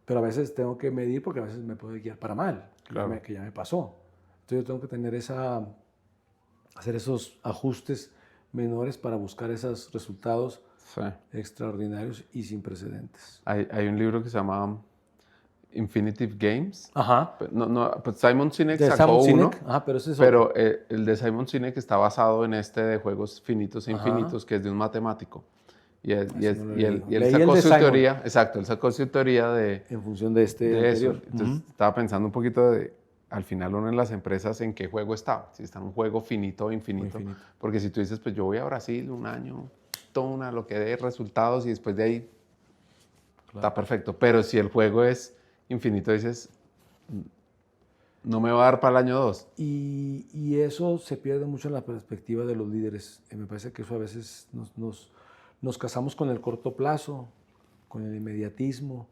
pero a veces tengo que medir porque a veces me puede guiar para mal, claro. que ya me pasó. Entonces yo tengo que tener hacer esos ajustes menores para buscar esos resultados extraordinarios y sin precedentes. Hay un libro que se llama Infinitive Games. Ajá. Pues Simon Sinek sacó uno, pero el de Simon Sinek está basado en este de juegos finitos e infinitos, que es de un matemático. Y él sacó su teoría, él sacó su teoría en función de eso. Entonces estaba pensando un poquito al final uno en las empresas en qué juego está, si está en un juego finito o infinito. Porque si tú dices, pues yo voy a Brasil un año, lo que dé resultados y después de ahí está perfecto. Pero si el juego es infinito, dices, no me va a dar para el año 2. Y eso se pierde mucho en la perspectiva de los líderes. Me parece que eso a veces nos casamos con el corto plazo, con el inmediatismo,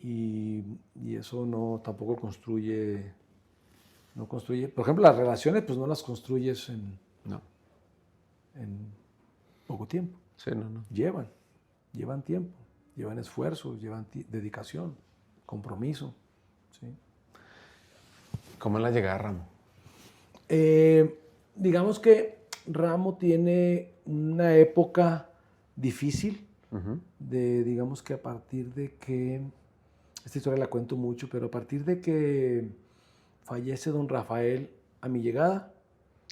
y eso tampoco construye. Por ejemplo, las relaciones, pues no las construyes en poco tiempo. Sí, no. Llevan tiempo, llevan esfuerzo, llevan dedicación, compromiso. ¿Sí? ¿Cómo es la llegada a Ramo? Digamos que Ramo tiene una época difícil, digamos que a partir de que, esta historia la cuento mucho, pero a partir de que fallece don Rafael a mi llegada.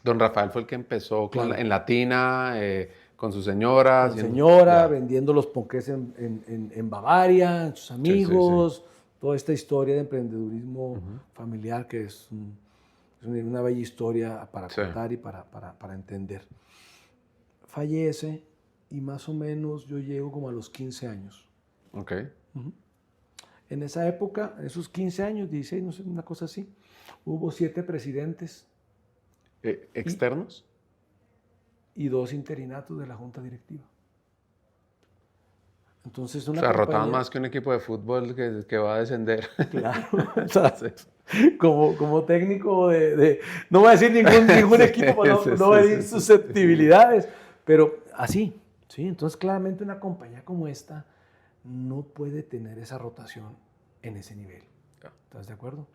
Don Rafael fue el que empezó en Latina, con su señora. Vendiendo los ponqués en Bavaria, sus amigos, toda esta historia de emprendedurismo familiar que es una bella historia para contar y para entender. Fallece y más o menos yo llego como a los 15 años. Ok. En esa época, en esos 15 años, 16, no sé, una cosa así, hubo 7 presidentes ¿Externos? Y 2 interinatos de la junta directiva. Entonces O sea, rotaban más que un equipo de fútbol que va a descender. Claro, entonces, como técnico no voy a decir ningún equipo, no voy a decir susceptibilidades, pero así, ¿sí? Entonces claramente una compañía como esta no puede tener esa rotación en ese nivel. ¿Estás de acuerdo?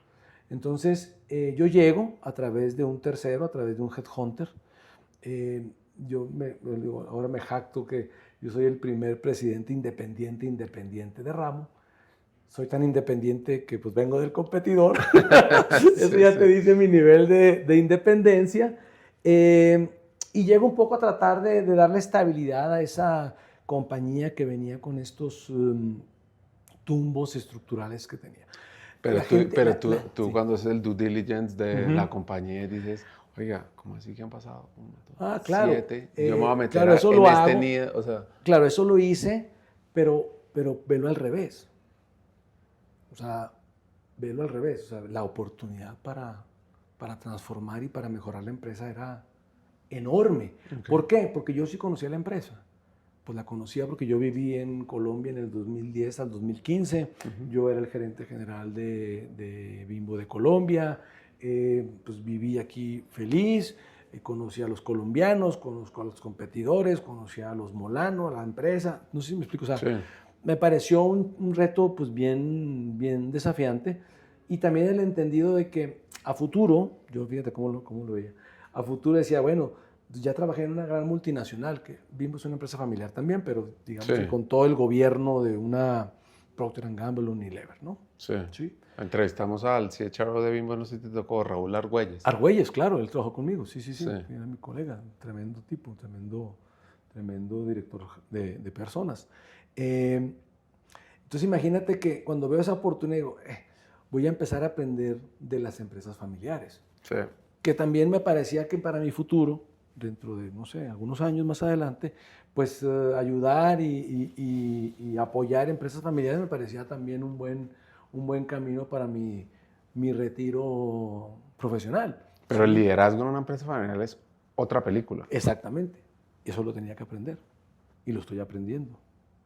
Entonces yo llego a través de un tercero, a través de un headhunter. Ahora me jacto que yo soy el primer presidente independiente de ramo. Soy tan independiente que pues vengo del competidor. Eso ya te dice mi nivel de independencia. Y llego un poco a tratar de darle estabilidad a esa compañía que venía con estos tumbos estructurales que tenía. Tú cuando haces el due diligence de la compañía dices, oiga, ¿cómo así que han pasado? 1, 2, claro. 7. Yo me voy a meter claro, eso en lo este hago. nido. O sea. Claro, eso lo hice, pero velo al revés. O sea, velo al revés. O sea, la oportunidad para transformar y para mejorar la empresa era enorme. Okay. ¿Por qué? Porque yo sí conocía la empresa. Pues la conocía porque yo viví en Colombia en el 2010 al 2015. Yo era el gerente general de Bimbo de Colombia. Pues viví aquí feliz. Conocí a los colombianos, conozco a los competidores, conocí a los Molano, a la empresa. No sé si me explico. O sea, sí. Me pareció un reto pues bien desafiante. Y también el entendido de que a futuro, yo fíjate cómo lo veía, a futuro decía, bueno, ya trabajé en una gran multinacional, que Bimbo es una empresa familiar también, pero digamos que con todo el gobierno de una Procter & Gamble, Unilever, ¿no? Sí. Entrevistamos al CHRO de Bimbo, no sé si te tocó, Raúl Argüelles. Argüelles, claro, él trabajó conmigo, sí. Era mi colega, tremendo tipo, tremendo director de personas. Entonces imagínate que cuando veo esa oportunidad digo, voy a empezar a aprender de las empresas familiares. Sí. Que también me parecía que para mi futuro, dentro de, no sé, algunos años más adelante, pues ayudar y apoyar empresas familiares me parecía también un buen camino para mi retiro profesional. Pero el liderazgo en una empresa familiar es otra película. Exactamente. Eso lo tenía que aprender. Y lo estoy aprendiendo,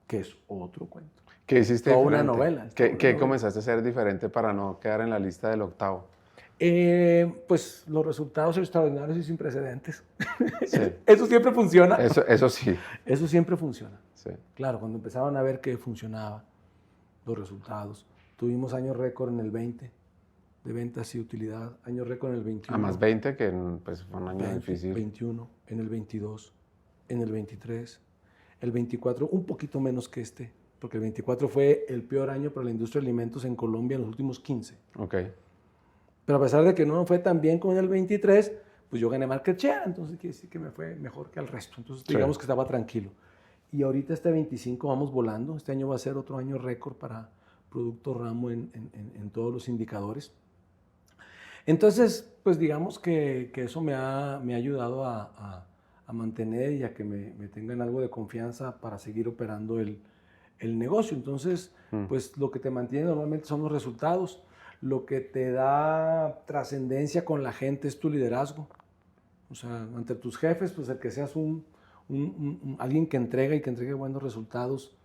que es otro cuento. ¿Qué hiciste toda diferente? Una novela. ¿Qué comenzaste a hacer diferente para no quedar en la lista del octavo? Pues los resultados extraordinarios y sin precedentes. Sí. Eso siempre funciona. Eso sí. Eso siempre funciona. Sí. Claro, cuando empezaban a ver que funcionaba los resultados. Tuvimos años récord en el 20 de ventas y utilidad, años récord en el 21. A más 20, que pues, fue un año 20, difícil. 21, en el 22, en el 23, el 24, un poquito menos que este, porque el 24 fue el peor año para la industria de alimentos en Colombia en los últimos 15. Ok. Pero a pesar de que no fue tan bien como en el 23, pues yo gané market share, entonces quiere decir que me fue mejor que al resto. Entonces digamos que estaba tranquilo. Y ahorita este 25 vamos volando. Este año va a ser otro año récord para Producto Ramo en todos los indicadores. Entonces, pues digamos que eso me ha ayudado a mantener y a que me tengan algo de confianza para seguir operando el negocio. Entonces, pues lo que te mantiene normalmente son los resultados. Lo que te da trascendencia con la gente es tu liderazgo. O sea, ante tus jefes, pues el que seas alguien que entrega y que entregue buenos resultados,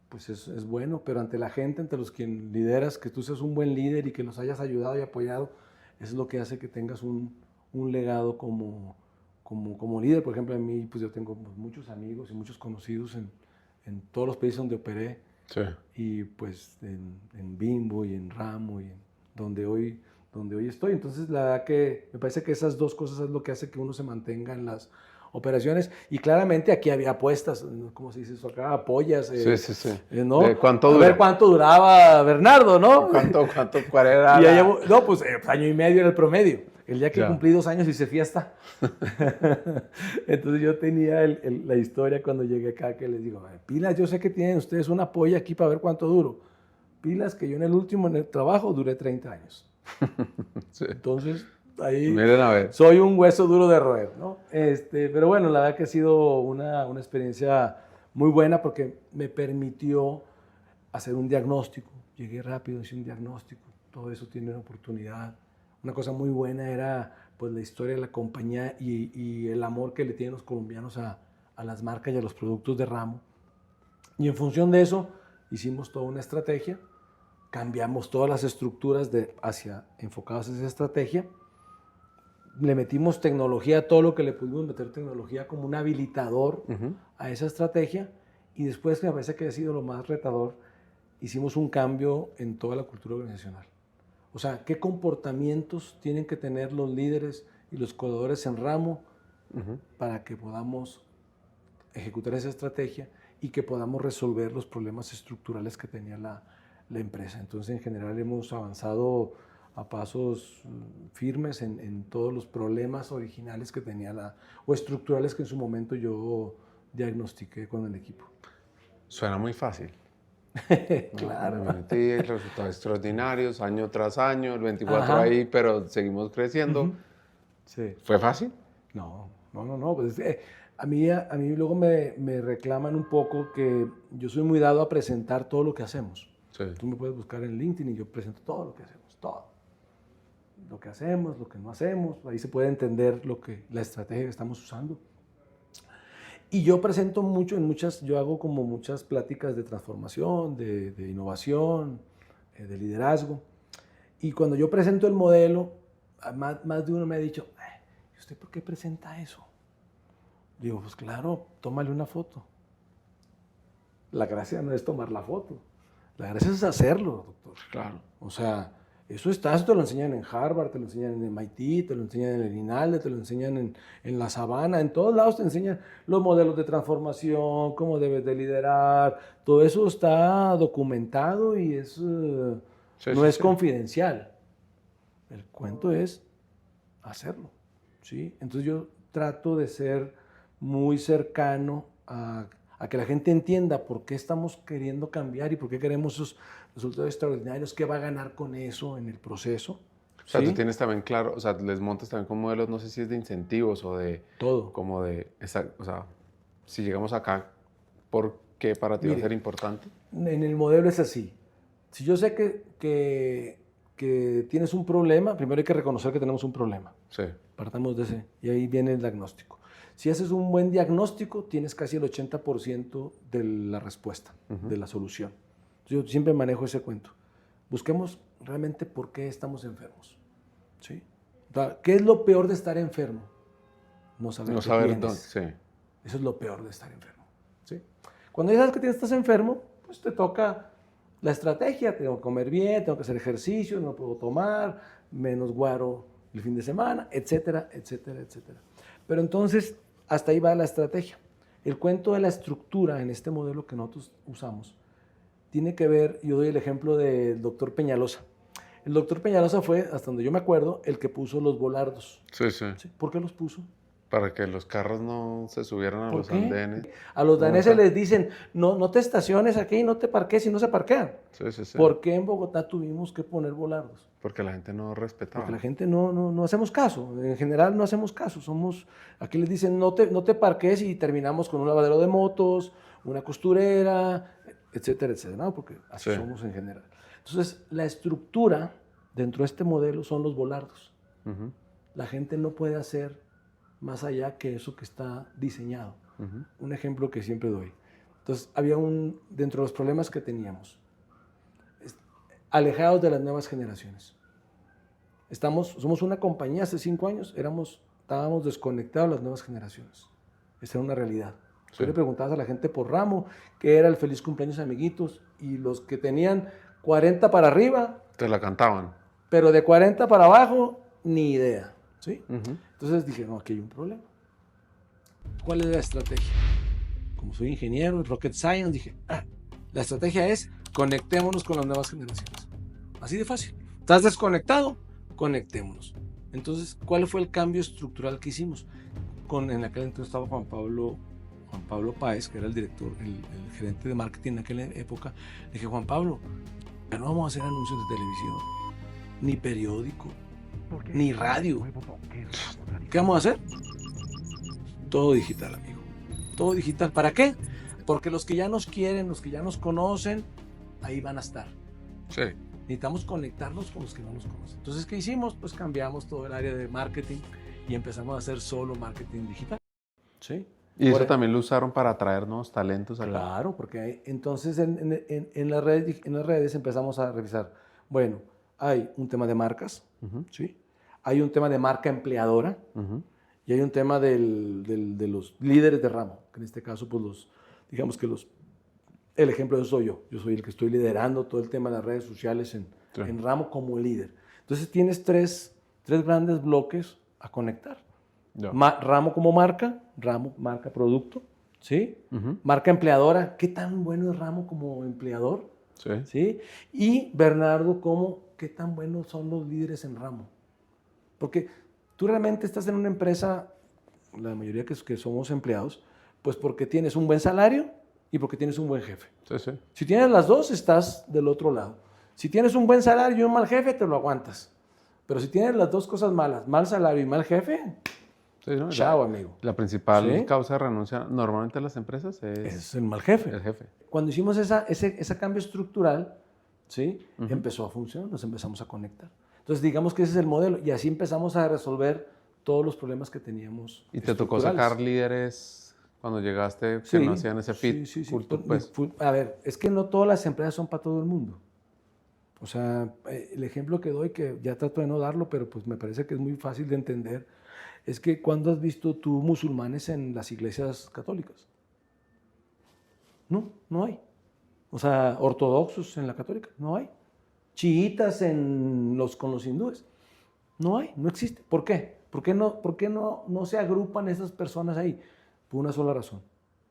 pues es bueno. Pero ante la gente, ante los que lideras, que tú seas un buen líder y que los hayas ayudado y apoyado, eso es lo que hace que tengas un legado como líder. Por ejemplo, a mí, pues yo tengo muchos amigos y muchos conocidos en todos los países donde operé. Sí. Y pues en Bimbo y en Ramo y en donde hoy estoy. Entonces, la verdad que me parece que esas dos cosas es lo que hace que uno se mantenga en las operaciones. Y claramente aquí había apuestas, ¿cómo se dice eso acá? Apoyas. Sí. ¿No? ¿De cuánto dura? A ver cuánto duraba Bernardo, ¿no? ¿Cuál era? Pues año y medio era el promedio. El día que cumplí 2 años hice fiesta. Entonces yo tenía la historia cuando llegué acá que les digo, pilas, yo sé que tienen ustedes un apoyo aquí para ver cuánto duro. Pilas que yo en el trabajo duré 30 años. Sí. Entonces ahí miren a ver. Soy un hueso duro de roer, ¿no? Pero bueno, la verdad que ha sido una experiencia muy buena porque me permitió hacer un diagnóstico. Llegué rápido, hice un diagnóstico. Todo eso tiene una oportunidad. Una cosa muy buena era pues la historia de la compañía y el amor que le tienen los colombianos a las marcas y a los productos de ramo. Y en función de eso hicimos toda una estrategia, cambiamos todas las estructuras enfocadas a esa estrategia, le metimos tecnología a todo lo que le pudimos meter tecnología como un habilitador a esa estrategia, y después, que me parece que ha sido lo más retador, hicimos un cambio en toda la cultura organizacional. O sea, ¿qué comportamientos tienen que tener los líderes y los colaboradores en ramo para que podamos ejecutar esa estrategia y que podamos resolver los problemas estructurales que tenía la empresa? Entonces, en general, hemos avanzado a pasos firmes en todos los problemas originales que tenía o estructurales que en su momento yo diagnostiqué con el equipo. Suena muy fácil. Claro. Me metí, resultados extraordinarios, año tras año, el 24 ahí, pero seguimos creciendo. Sí. ¿Fue fácil? No. Pues, a mí luego me reclaman un poco que yo soy muy dado a presentar todo lo que hacemos. Sí. Tú me puedes buscar en LinkedIn y yo presento todo lo que hacemos, todo. Lo que hacemos, lo que no hacemos, ahí se puede entender la estrategia que estamos usando. Y yo presento mucho, yo hago como muchas pláticas de transformación, de innovación, de liderazgo. Y cuando yo presento el modelo, más de uno me ha dicho, ¿y usted por qué presenta eso? Digo, pues claro, tómale una foto. La gracia no es tomar la foto, la gracia es hacerlo, doctor. Claro. O sea, eso te lo enseñan en Harvard, te lo enseñan en MIT, te lo enseñan en el INALDE, te lo enseñan en la Sabana, en todos lados te enseñan los modelos de transformación, cómo debes de liderar, todo eso está documentado y no es confidencial. El cuento es hacerlo, ¿sí? Entonces yo trato de ser muy cercano a que la gente entienda por qué estamos queriendo cambiar y por qué queremos esos resultados extraordinarios, qué va a ganar con eso en el proceso. O sea, ¿sí? tú tienes también claro, o sea, les montas también con modelos, no sé si es de incentivos o de... Todo. Como de, o sea, si llegamos acá, ¿por qué para ti va a ser importante? En el modelo es así. Si yo sé que tienes un problema, primero hay que reconocer que tenemos un problema. Sí. Partamos de ese, y ahí viene el diagnóstico. Si haces un buen diagnóstico, tienes casi el 80% de la respuesta, de la solución. Yo siempre manejo ese cuento. Busquemos realmente por qué estamos enfermos. ¿Sí? ¿Qué es lo peor de estar enfermo? No saber dónde. Sí. Eso es lo peor de estar enfermo. ¿Sí? Cuando ya sabes que estás enfermo, pues te toca la estrategia. Tengo que comer bien, tengo que hacer ejercicio, no puedo tomar, menos guaro el fin de semana, etcétera, etcétera, etcétera. Pero entonces, hasta ahí va la estrategia. El cuento de la estructura en este modelo que nosotros usamos tiene que ver, yo doy el ejemplo del doctor Peñalosa. El doctor Peñalosa fue, hasta donde yo me acuerdo, el que puso los volardos. Sí, sí. ¿Sí? ¿Por qué los puso? Para que los carros no se subieran a los andenes. A los daneses les dicen, no te estaciones aquí, no te parques y no se parquean. Sí, sí, sí. ¿Por qué en Bogotá tuvimos que poner volardos? Porque la gente no respetaba. Porque la gente no hacemos caso. En general no hacemos caso. Aquí les dicen, no te parques, y terminamos con un lavadero de motos, una costurera, etcétera, etcétera. ¿no? Porque así somos en general. Entonces, la estructura dentro de este modelo son los volardos. La gente no puede hacer más allá que eso que está diseñado. Un ejemplo que siempre doy. Entonces, había dentro de los problemas que teníamos, alejados de las nuevas generaciones. Somos una compañía, hace 5 años estábamos desconectados de las nuevas generaciones. Esa era una realidad. Sí. Tú le preguntabas a la gente por ramo qué era el feliz cumpleaños amiguitos, y los que tenían 40 para arriba te la cantaban. Pero de 40 para abajo, ni idea. ¿Sí? Entonces dije, no, aquí hay un problema. ¿Cuál es la estrategia? Como soy ingeniero en Rocket Science, dije, la estrategia es conectémonos con las nuevas generaciones. Así de fácil. ¿Estás desconectado? Conectémonos. Entonces, ¿cuál fue el cambio estructural que hicimos? En aquel entonces estaba Juan Pablo Páez, que era el director, el gerente de marketing en aquella época. Le dije, Juan Pablo, ya no vamos a hacer anuncios de televisión, ni periódico, ni radio. ¿Qué vamos a hacer? Todo digital, amigo. Todo digital. ¿Para qué? Porque los que ya nos quieren, los que ya nos conocen, ahí van a estar. Sí. necesitamos conectarnos con los que no nos conocen. Entonces, ¿qué hicimos? Pues cambiamos todo el área de marketing y empezamos a hacer solo marketing digital. ¿Sí? Y eso también lo usaron para atraer nuevos talentos acá. Claro, porque entonces en las redes empezamos a revisar, bueno, hay un tema de marcas, ¿sí? Hay un tema de marca empleadora y hay un tema de los líderes de ramo, que en este caso, pues digamos que el ejemplo de eso soy yo. Yo soy el que estoy liderando todo el tema de las redes sociales en ramo como líder. Entonces tienes tres grandes bloques a conectar. Ramo como marca, ramo, marca, producto, ¿sí? Marca empleadora, ¿qué tan bueno es ramo como empleador? ¿Sí? Y Bernardo, ¿qué tan buenos son los líderes en ramo? Porque tú realmente estás en una empresa, la mayoría que somos empleados, pues porque tienes un buen salario y porque tienes un buen jefe. Si tienes las dos, estás del otro lado. Si tienes un buen salario y un mal jefe, te lo aguantas. Pero si tienes las dos cosas malas, mal salario y mal jefe, ¿no? Chao, amigo. La principal causa de renuncia normalmente en las empresas es el mal jefe. El jefe. Cuando hicimos ese cambio estructural, ¿sí? Empezó a funcionar, nos empezamos a conectar. Entonces, digamos que ese es el modelo y así empezamos a resolver todos los problemas que teníamos. ¿Y te tocó sacar líderes cuando llegaste que no hacían ese fit? Sí. A ver, es que no todas las empresas son para todo el mundo. O sea, el ejemplo que doy, que ya trato de no darlo, pero pues me parece que es muy fácil de entender, es que ¿cuándo has visto tú musulmanes en las iglesias católicas? No hay. O sea, ortodoxos en la católica, no hay. Chiitas con los hindúes, no hay, no existe. ¿Por qué? ¿Por qué no se agrupan esas personas ahí? Por una sola razón,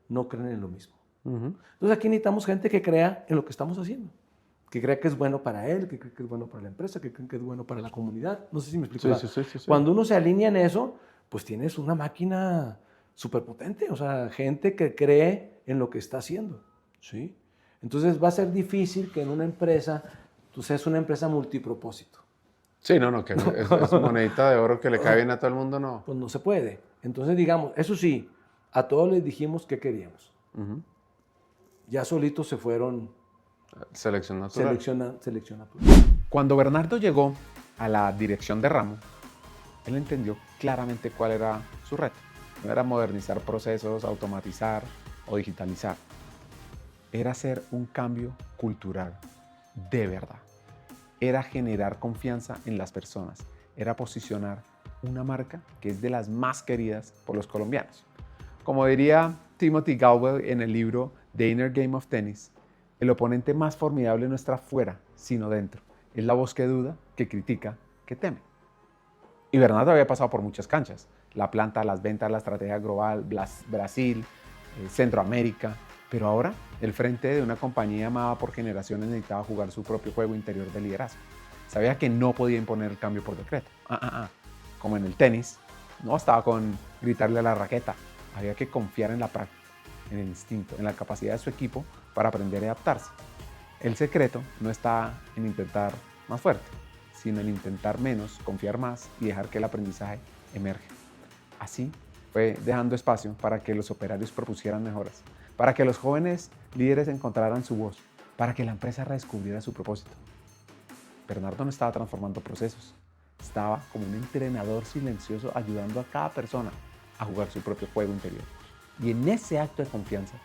no creen en lo mismo. Entonces aquí necesitamos gente que crea en lo que estamos haciendo, que crea que es bueno para él, que cree que es bueno para la empresa, que cree que es bueno para la comunidad. No sé si me explico. Sí. Cuando uno se alinea en eso, pues tienes una máquina súper potente, o sea, gente que cree en lo que está haciendo, ¿sí? Entonces va a ser difícil que en una empresa, tú seas una empresa multipropósito. Sí, no, que es monedita de oro que le cae bien a todo el mundo, no. Pues no se puede. Entonces, digamos, eso sí, a todos les dijimos qué queríamos. Ya solitos se fueron selección natural. Cuando Bernardo llegó a la dirección de ramo, él entendió claramente cuál era su reto. No era modernizar procesos, automatizar o digitalizar. Era hacer un cambio cultural de verdad. Era generar confianza en las personas. Era posicionar una marca que es de las más queridas por los colombianos. Como diría Timothy Galwell en el libro The Inner Game of Tennis, el oponente más formidable no está afuera, sino dentro. Es la voz que duda, que critica, que teme. Y Bernardo había pasado por muchas canchas. La planta, las ventas, la estrategia global, Brasil, Centroamérica. Pero ahora, el frente de una compañía amada por generaciones necesitaba jugar su propio juego interior de liderazgo. Sabía que no podía imponer el cambio por decreto. Como en el tenis, no bastaba con gritarle a la raqueta. Había que confiar en la práctica, en el instinto, en la capacidad de su equipo para aprender y adaptarse. El secreto no está en intentar más fuerte, sino en intentar menos, confiar más y dejar que el aprendizaje emerja. Así fue dejando espacio para que los operarios propusieran mejoras, para que los jóvenes líderes encontraran su voz, para que la empresa redescubriera su propósito. Bernardo no estaba transformando procesos, estaba como un entrenador silencioso ayudando a cada persona a jugar su propio juego interior. Y en ese acto de confianza,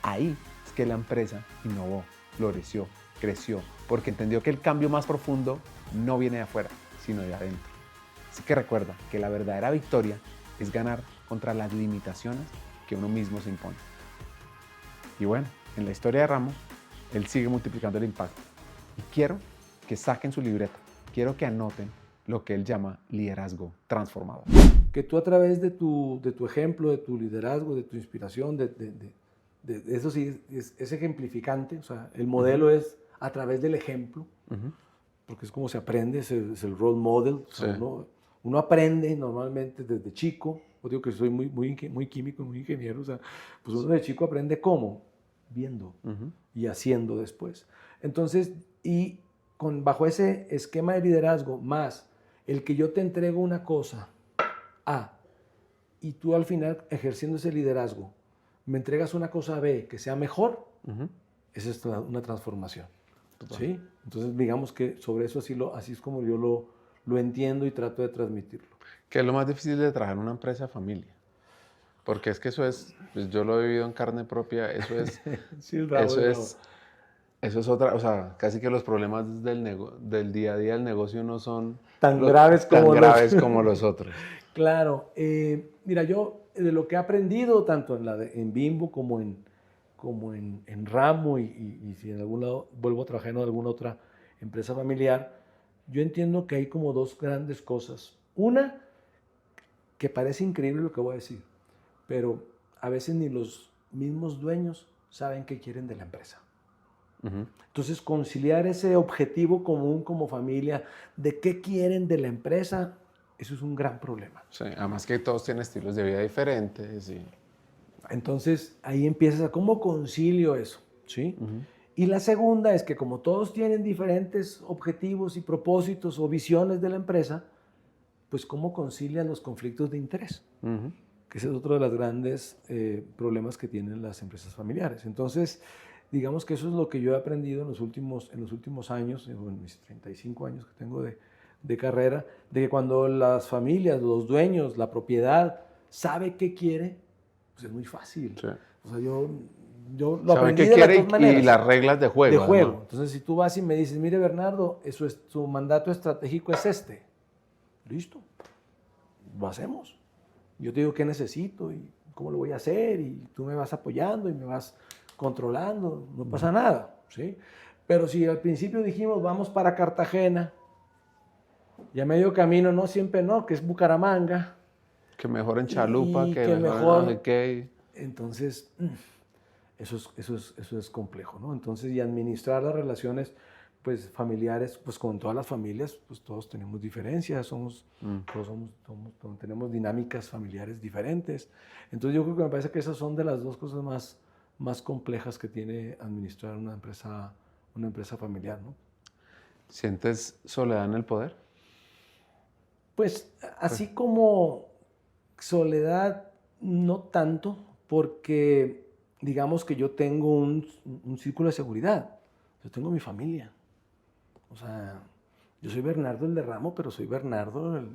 ahí es que la empresa innovó, floreció, creció, porque entendió que el cambio más profundo no viene de afuera, sino de adentro. Así que recuerda que la verdadera victoria es ganar contra las limitaciones que uno mismo se impone. Y bueno, en la historia de Ramo, él sigue multiplicando el impacto. Y quiero que saquen su libreta, quiero que anoten lo que él llama liderazgo transformador. Que tú a través de tu ejemplo, de tu liderazgo, de tu inspiración, eso sí, es ejemplificante, o sea, el modelo es a través del ejemplo, porque es como se aprende, es el role model, o sea, uno aprende normalmente desde chico, yo digo que soy muy químico, muy ingeniero, o sea, pues uno de chico aprende ¿cómo? Viendo y haciendo después. Entonces, bajo ese esquema de liderazgo, más el que yo te entrego una cosa, y tú al final, ejerciendo ese liderazgo, me entregas una cosa B que sea mejor, esa es una transformación. Total. ¿Sí? Entonces, digamos que sobre eso así es como yo lo entiendo y trato de transmitirlo. ¿Qué es lo más difícil de trabajar en una empresa de familia? Porque es que eso es, pues yo lo he vivido en carne propia, eso es, Sí, es bravo, eso es bravo. eso es otra, o sea, casi que los problemas del día a día del negocio no son Tan graves como como los otros. Claro, mira, yo de lo que he aprendido, tanto en Bimbo como en Ramo y si en algún lado vuelvo a trabajar en alguna otra empresa familiar, yo entiendo que hay como dos grandes cosas. Una, que parece increíble lo que voy a decir, pero a veces ni los mismos dueños saben qué quieren de la empresa. Uh-huh. Entonces, conciliar ese objetivo común como familia de qué quieren de la empresa, eso es un gran problema. Sí, además que todos tienen estilos de vida diferentes. Y... Entonces, ahí empiezas a cómo concilio eso, ¿sí? Uh-huh. Y la segunda es que como todos tienen diferentes objetivos y propósitos o visiones de la empresa, pues cómo concilian los conflictos de interés, Uh-huh. que ese es otro de los grandes problemas que tienen las empresas familiares. Entonces, digamos que eso es lo que yo he aprendido en los últimos años, en mis 35 años que tengo de carrera, de que cuando las familias, los dueños, la propiedad, sabe qué quiere, pues es muy fácil. Sí. O sea, yo lo ¿Saben aprendí qué de las quiere dos maneras. y las reglas de juego? De juego. Además. Entonces, si tú vas y me dices, mire Bernardo, su mandato estratégico es este. Listo, lo hacemos. Yo te digo qué necesito y cómo lo voy a hacer y tú me vas apoyando y me vas controlando, no pasa nada, ¿sí? Pero si al principio dijimos vamos para Cartagena y a medio camino no, siempre no, que es Bucaramanga. Que mejor en chalupa, y que mejor en no sé qué. Entonces, eso es complejo, ¿no? Entonces, y administrar las relaciones pues familiares, pues con todas las familias, pues todos tenemos diferencias, todos tenemos dinámicas familiares diferentes. Entonces yo creo que me parece que esas son de las dos cosas más complejas que tiene administrar una empresa familiar, ¿no? ¿Sientes soledad en el poder? Pues así como soledad, no tanto, porque digamos que yo tengo un círculo de seguridad, yo tengo mi familia. O sea, yo soy Bernardo el de Ramo, pero soy Bernardo el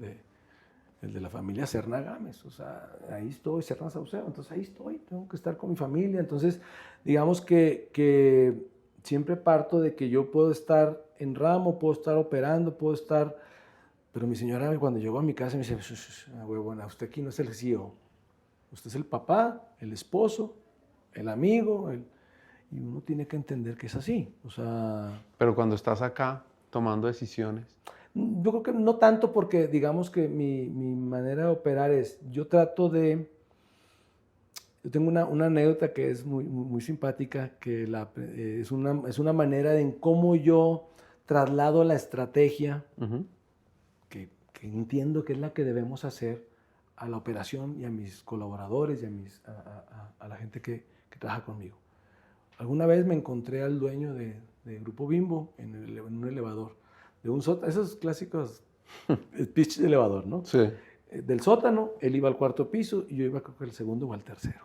de la familia Serna Gámez. O sea, ahí estoy, Serna Saucedo, entonces ahí estoy, tengo que estar con mi familia. Entonces, digamos que siempre parto de que yo puedo estar en Ramo, puedo estar operando, puedo estar... Pero mi señora cuando llegó a mi casa me dice, huevona, usted aquí no es el CEO, usted es el papá, el esposo, el amigo, y uno tiene que entender que es así, o sea... Pero cuando estás acá tomando decisiones... Yo creo que no tanto porque digamos que mi manera de operar es, yo trato de... Yo tengo una anécdota que es muy simpática, que es una manera de en cómo yo traslado la estrategia, Uh-huh. que entiendo que es la que debemos hacer a la operación y a mis colaboradores y a la gente que trabaja conmigo. Alguna vez me encontré al dueño de Grupo Bimbo en un elevador, de un sótano, esos clásicos pitch de elevador, ¿no? Sí. Del sótano, él iba al cuarto piso y yo iba creo que al segundo o al tercero.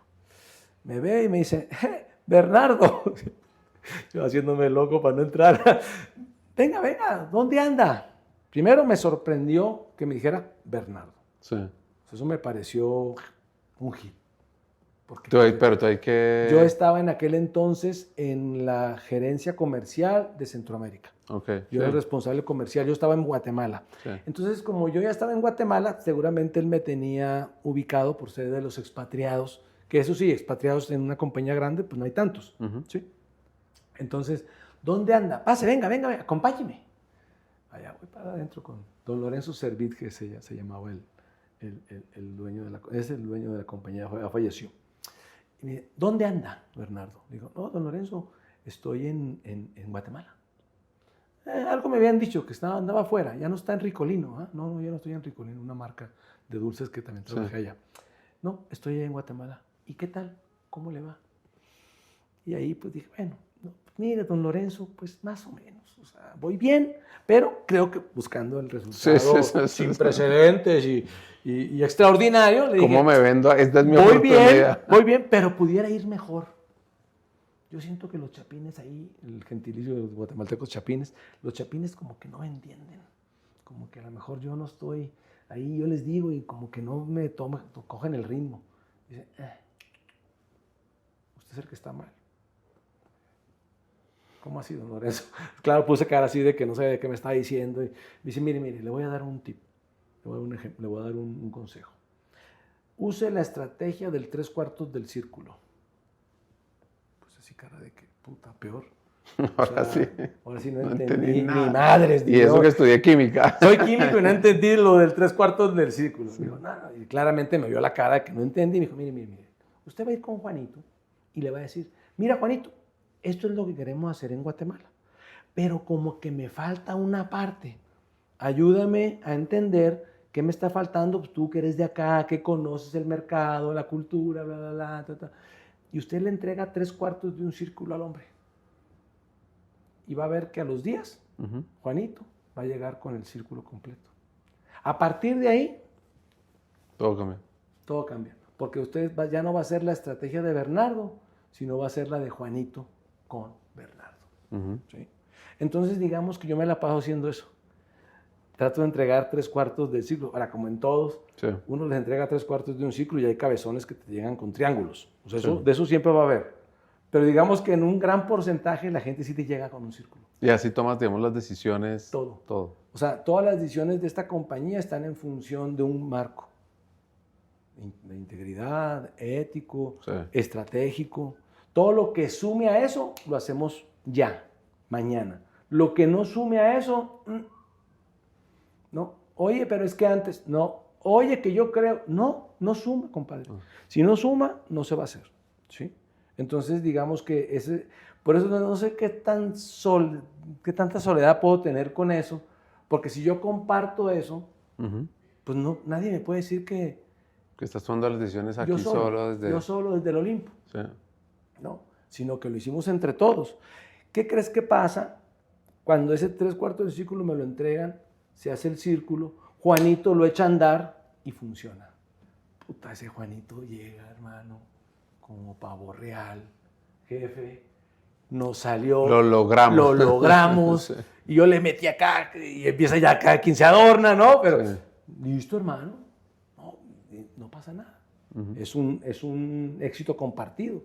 Me ve y me dice, Bernardo, yo haciéndome loco para no entrar, venga, ¿dónde anda? Primero me sorprendió que me dijera Bernardo. Sí. Eso me pareció un hit. Pero tú hay que... Yo estaba en aquel entonces en la gerencia comercial de Centroamérica. Okay, Yo era el responsable comercial, yo estaba en Guatemala. Sí. Entonces, como yo ya estaba en Guatemala, seguramente él me tenía ubicado por ser de los expatriados, que eso sí, expatriados en una compañía grande, pues no hay tantos. Uh-huh. ¿Sí? Entonces, ¿dónde anda? Pase, venga, acompáñeme. Allá voy para adentro con don Lorenzo Servit, que se llamaba el dueño es el dueño de la compañía, falleció. Y me dice, ¿dónde anda, Bernardo? Digo, no, don Lorenzo, estoy en Guatemala. Algo me habían dicho que andaba afuera, ya no está en Ricolino. ¿Eh? No, ya no estoy en Ricolino, una marca de dulces que también trabajé allá. No, estoy en Guatemala. ¿Y qué tal? ¿Cómo le va? Y ahí pues dije, bueno, no, mire, don Lorenzo, pues más o menos. O sea, voy bien, pero creo que buscando el resultado sin precedentes y extraordinario. Le dije, ¿cómo me vendo? Esta es mi oportunidad. oportunidad. Voy bien, pero pudiera ir mejor. yo siento que los chapines ahí, el gentilicio de los guatemaltecos chapines, los chapines como que no me entienden, como que a lo mejor yo no estoy ahí, yo les digo y como que no me cogen el ritmo. Dice, usted es el que está mal. ¿Cómo así, don Lorenzo? Claro, puse cara así de que no sabía de qué me estaba diciendo. Y me dice, mire, le voy a dar un tip, le voy a dar un ejemplo, le voy a dar un consejo. Use la estrategia del 3/4 del círculo. Pues así cara de que, puta, peor. Ahora sí. Ahora sí no entendí nada. ni madres. Y eso que estudié química. Soy químico y no entendí lo del 3/4 del círculo. Sí. Digo, no, y claramente me vio la cara de que no entendí. Y me dijo, mire. Usted va a ir con Juanito y le va a decir, mira, Juanito, esto es lo que queremos hacer en Guatemala. Pero como que me falta una parte. Ayúdame a entender qué me está faltando. Pues tú que eres de acá, que conoces el mercado, la cultura, bla, bla, bla, ta, ta. Y usted le entrega 3/4 de un círculo al hombre. Y va a ver que a los días, Juanito va a llegar con el círculo completo. A partir de ahí, todo cambia. Todo cambia. Porque usted ya no va a ser la estrategia de Bernardo, sino va a ser la de Juanito con Bernardo. ¿Sí? Entonces, digamos que yo me la paso haciendo eso. Trato de entregar 3/4 del ciclo. Ahora, como en todos, sí, uno les entrega 3/4 de un ciclo y hay cabezones que te llegan con triángulos. O sea, sí, de eso siempre va a haber. Pero digamos que en un gran porcentaje la gente sí te llega con un círculo. Y así tomas, digamos, las decisiones. Todo. O sea, todas las decisiones de esta compañía están en función de un marco. De integridad, ético, sí, estratégico. Todo lo que sume a eso, lo hacemos ya, mañana. Lo que no sume a eso, no. Oye, pero es que antes, no. Oye, que yo creo, no suma, compadre. Si no suma, no se va a hacer, ¿sí? Entonces, digamos que por eso no sé qué tanta soledad puedo tener con eso, porque si yo comparto eso, pues no, nadie me puede decir que estás tomando las decisiones aquí yo solo desde el Olimpo. Sí. No, sino que lo hicimos entre todos. ¿Qué crees que pasa cuando ese 3/4 del círculo me lo entregan, se hace el círculo, Juanito lo echa a andar y funciona? Puta, ese Juanito llega, hermano, como pavo real, jefe, nos salió, lo logramos, sí, y yo le metí acá y empieza ya cada quien se adorna, ¿no? Pero sí, listo, hermano, no pasa nada. Es un éxito compartido.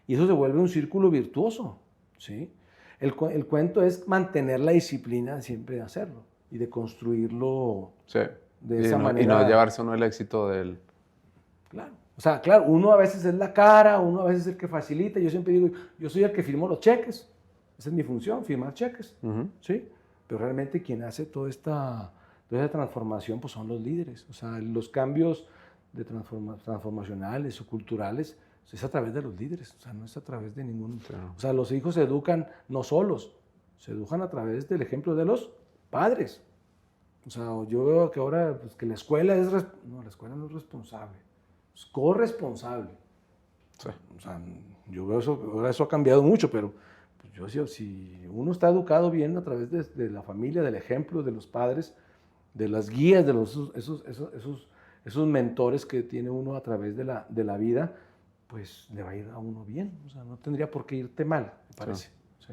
Y eso se vuelve un círculo virtuoso, ¿sí? El cuento es mantener la disciplina siempre de hacerlo y de construirlo, sí, de esa manera. Y no llevarse uno el éxito del... Claro. O sea, claro, uno a veces es la cara, uno a veces es el que facilita. Yo siempre digo, yo soy el que firmo los cheques. Esa es mi función, firmar cheques, ¿sí? Pero realmente quien hace toda esa transformación pues son los líderes. O sea, los cambios de transformacionales o culturales es a través de los líderes, o sea, no es a través de ningún... Claro. O sea, los hijos se educan no solos, se educan a través del ejemplo de los padres. O sea, yo veo que ahora pues, que la escuela es... No, la escuela no es responsable, es corresponsable. Sí. O sea, yo veo eso, ahora eso ha cambiado mucho, pero pues, yo decía, si uno está educado bien a través de la familia, del ejemplo de los padres, de las guías, de esos mentores que tiene uno a través de la vida, pues le va a ir a uno bien. O sea, no tendría por qué irte mal, me parece. Sí. ¿Sí?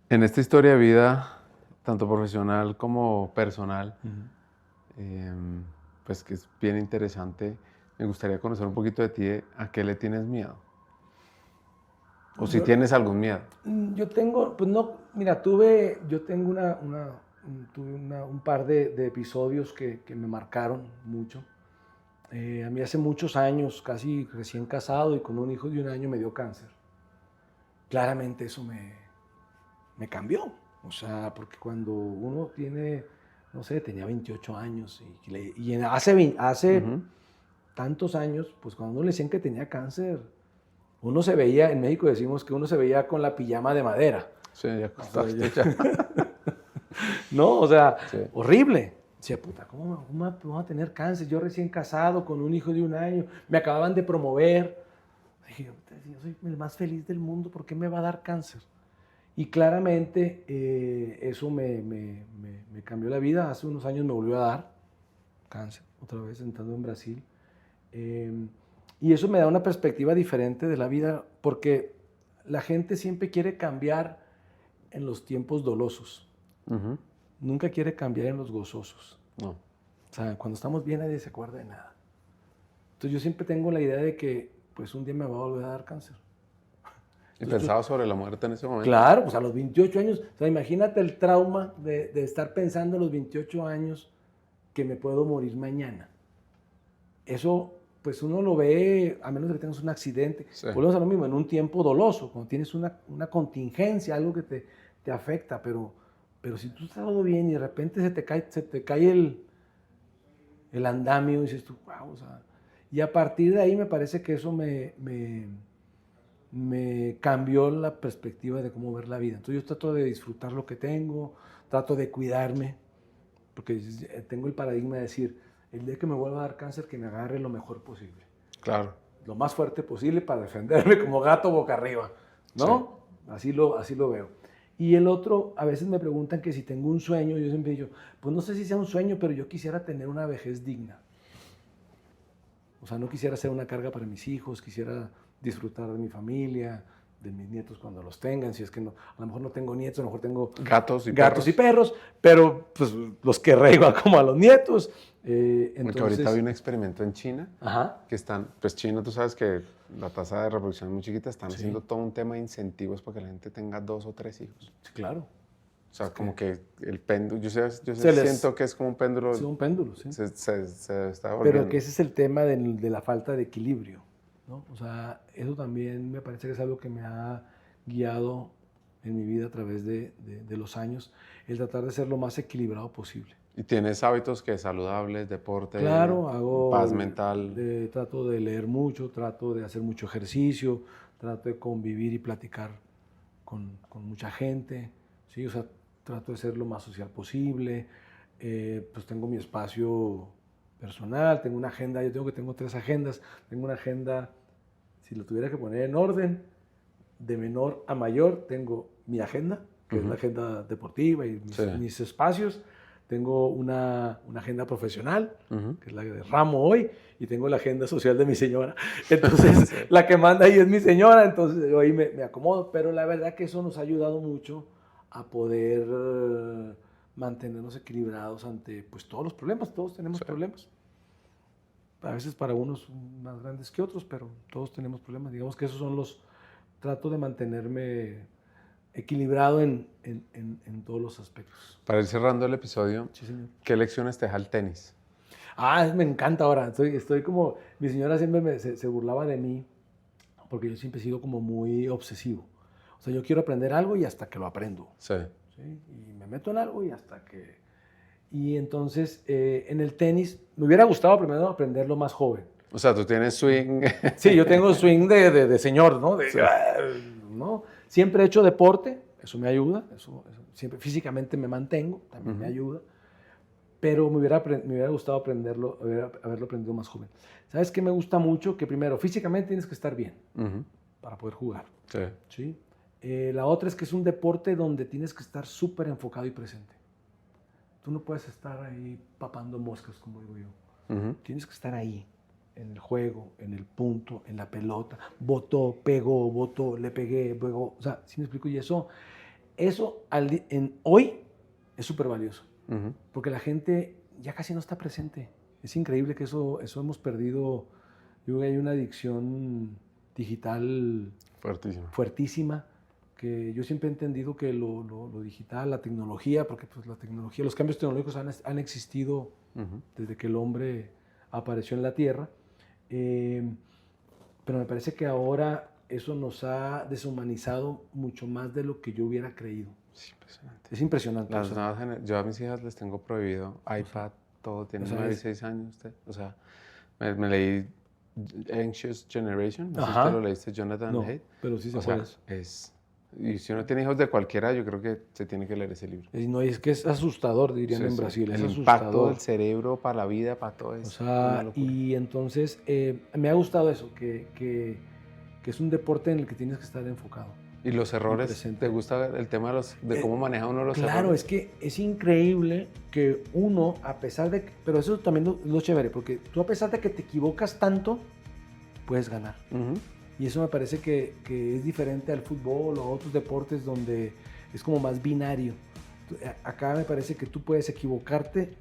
En esta historia de vida, tanto profesional como personal, pues que es bien interesante, me gustaría conocer un poquito de ti, ¿a qué le tienes miedo? O si tienes algún miedo. Yo tengo, pues no, mira, tuve un par de episodios que me marcaron mucho. A mí hace muchos años, casi recién casado y con un hijo de 1 año, me dio cáncer. Claramente eso me cambió. O sea, porque cuando uno tiene, no sé, tenía 28 años y hace tantos años, pues cuando uno le decían que tenía cáncer, uno se veía, en México decimos que uno se veía con la pijama de madera. Sí, ya acostaste. Ya. No, o sea, sí, horrible. Decía, puta, ¿cómo vamos a tener cáncer? Yo recién casado, con un hijo de 1 año, me acababan de promover. Dije, yo soy el más feliz del mundo, ¿por qué me va a dar cáncer? Y claramente eso me cambió la vida. Hace unos años me volvió a dar cáncer, otra vez entrando en Brasil. Y eso me da una perspectiva diferente de la vida, porque la gente siempre quiere cambiar en los tiempos dolosos. Nunca quiere cambiar en los gozosos. No. O sea, cuando estamos bien nadie se acuerda de nada. Entonces yo siempre tengo la idea de que pues un día me va a volver a dar cáncer. ¿Y pensaba sobre la muerte en ese momento? Claro, pues a los 28 años, o sea, imagínate el trauma de estar pensando a los 28 años que me puedo morir mañana. Eso, pues uno lo ve, a menos de que tengas un accidente. Sí. Volvemos a lo mismo, en un tiempo doloso, cuando tienes una contingencia, algo que te afecta, pero si tú estás todo bien y de repente se te cae el andamio y dices tú, wow, o sea, y a partir de ahí me parece que eso me cambió la perspectiva de cómo ver la vida. Entonces yo trato de disfrutar lo que tengo, trato de cuidarme, porque tengo el paradigma de decir, el día que me vuelva a dar cáncer, que me agarre lo mejor posible. Claro. Lo más fuerte posible para defenderme como gato boca arriba, ¿no? Sí. Así lo veo. Y el otro, a veces me preguntan que si tengo un sueño, yo siempre digo, pues no sé si sea un sueño, pero yo quisiera tener una vejez digna. O sea, no quisiera ser una carga para mis hijos, quisiera disfrutar de mi familia, de mis nietos cuando los tengan, si es que no, a lo mejor no tengo nietos, a lo mejor tengo gatos y perros, pero pues los querré igual como a los nietos. Porque ahorita hay un experimento en China, Ajá. que están, pues China, tú sabes que la tasa de reproducción es muy chiquita, están Sí. haciendo todo un tema de incentivos para que la gente tenga 2 o 3 hijos. Sí, claro. O sea, como que el péndulo, yo siento que es como un péndulo. Sí, un péndulo, sí. Se está volviendo. Pero que ese es el tema de la falta de equilibrio, ¿no? O sea, eso también me parece que es algo que me ha guiado en mi vida a través de los años, el tratar de ser lo más equilibrado posible. ¿Y tienes hábitos que saludables, deporte, Claro, hago paz mental? Trato de leer mucho, trato de hacer mucho ejercicio, trato de convivir y platicar con mucha gente, ¿sí? O sea, trato de ser lo más social posible, pues tengo mi espacio personal, tengo una agenda, tengo 3 agendas, tengo una agenda, si lo tuviera que poner en orden, de menor a mayor, tengo mi agenda, que es la agenda deportiva y mis espacios. Tengo una agenda profesional, que es la de Ramo hoy, y tengo la agenda social de mi señora. Entonces, la que manda ahí es mi señora, entonces yo ahí me acomodo. Pero la verdad que eso nos ha ayudado mucho a poder mantenernos equilibrados ante pues, todos los problemas. Todos tenemos problemas. A veces para unos más grandes que otros, pero todos tenemos problemas. Digamos que esos son los... Trato de mantenerme equilibrado en todos los aspectos. Para ir cerrando el episodio, sí, señor. ¿Qué lecciones te deja el tenis? Me encanta ahora. Estoy como... Mi señora siempre se burlaba de mí porque yo siempre he sido como muy obsesivo. O sea, yo quiero aprender algo y hasta que lo aprendo. Sí. Y me meto en algo y hasta que... Y entonces, en el tenis, me hubiera gustado primero aprenderlo más joven. O sea, tú tienes swing. Sí, yo tengo swing de señor, ¿no? ¿no? Siempre he hecho deporte, eso me ayuda, eso siempre físicamente me mantengo, también me ayuda, pero me hubiera gustado haberlo aprendido más joven. ¿Sabes qué me gusta mucho? Que primero, físicamente tienes que estar bien para poder jugar. ¿Sí? La otra es que es un deporte donde tienes que estar súper enfocado y presente. Tú no puedes estar ahí papando moscas, como digo yo. Tienes que estar ahí, en el juego, en el punto, en la pelota. Botó, pegó, botó, le pegué, pegó. O sea, ¿sí me explico? Y eso hoy es súper valioso. Porque la gente ya casi no está presente. Es increíble que eso hemos perdido. Yo creo que hay una adicción digital fuertísima, que yo siempre he entendido que lo digital, la tecnología, porque pues la tecnología, los cambios tecnológicos han existido desde que el hombre apareció en la Tierra, pero me parece que ahora eso nos ha deshumanizado mucho más de lo que yo hubiera creído. Es impresionante. Yo a mis hijas les tengo prohibido iPad, todo, tienen 9 y 6 años. O sea, me leí Anxious Generation, no sé si te lo leíste, Jonathan Haidt. Pero sí se puede. Y si uno tiene hijos de cualquiera, yo creo que se tiene que leer ese libro. No, es que es asustador, dirían en Brasil. El impacto del cerebro para la vida, para todo eso. O sea, y entonces me ha gustado eso, que es un deporte en el que tienes que estar enfocado. ¿Y los errores? ¿Te gusta el tema de cómo maneja uno los errores? Claro, es que es increíble que uno, a pesar de... Pero eso también es lo chévere, porque tú a pesar de que te equivocas tanto, puedes ganar. Y eso me parece que es diferente al fútbol o a otros deportes donde es como más binario. Acá me parece que tú puedes equivocarte,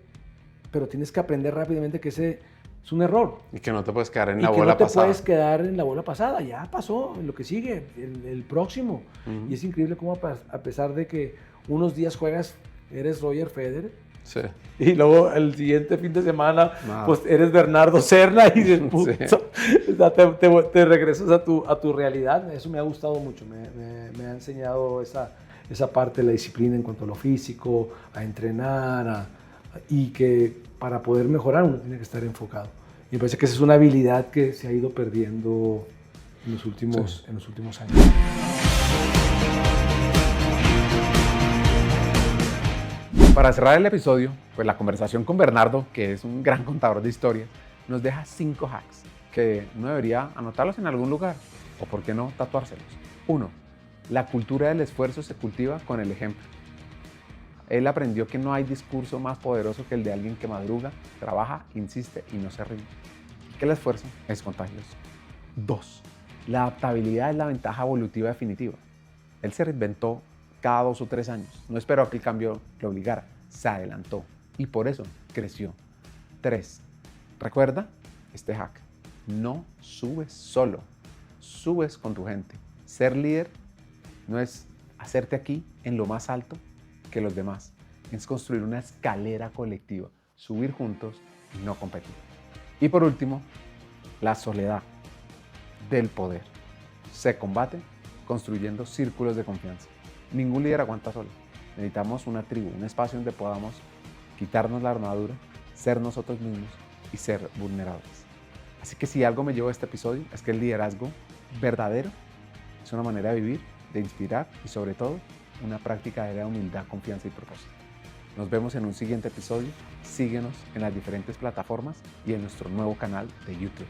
pero tienes que aprender rápidamente que ese es un error. Y que no te puedes quedar en Y la que bola no te pasada. puedes quedar en la bola pasada, ya pasó, en lo que sigue, el próximo. Y es increíble cómo a pesar de que unos días juegas, eres Roger Federer, Sí. y luego el siguiente fin de semana, Nada. pues eres Bernardo Serna y dices, Sí. puta, o sea, te regresas a tu realidad. Eso me ha gustado mucho, me ha enseñado esa parte de la disciplina en cuanto a lo físico, a entrenar, y que para poder mejorar uno tiene que estar enfocado. Y me parece que esa es una habilidad que se ha ido perdiendo en los últimos años. Para cerrar el episodio, pues la conversación con Bernardo, que es un gran contador de historias, nos deja 5 hacks que uno debería anotarlos en algún lugar o, por qué no, tatuárselos. 1. La cultura del esfuerzo se cultiva con el ejemplo. Él aprendió que no hay discurso más poderoso que el de alguien que madruga, trabaja, insiste y no se rinde. Que el esfuerzo es contagioso. 2. La adaptabilidad es la ventaja evolutiva definitiva. Él se reinventó cada 2 o 3 años. No esperó a que el cambio lo obligara. Se adelantó y por eso creció. 3. Recuerda este hack. No subes solo. Subes con tu gente. Ser líder no es hacerte aquí en lo más alto que los demás. Es construir una escalera colectiva. Subir juntos y no competir. Y por último, la soledad del poder se combate construyendo círculos de confianza. Ningún líder aguanta solo. Necesitamos una tribu, un espacio donde podamos quitarnos la armadura, ser nosotros mismos y ser vulnerables. Así que si algo me llevo a este episodio es que el liderazgo verdadero es una manera de vivir, de inspirar y sobre todo una práctica de humildad, confianza y propósito. Nos vemos en un siguiente episodio. Síguenos en las diferentes plataformas y en nuestro nuevo canal de YouTube.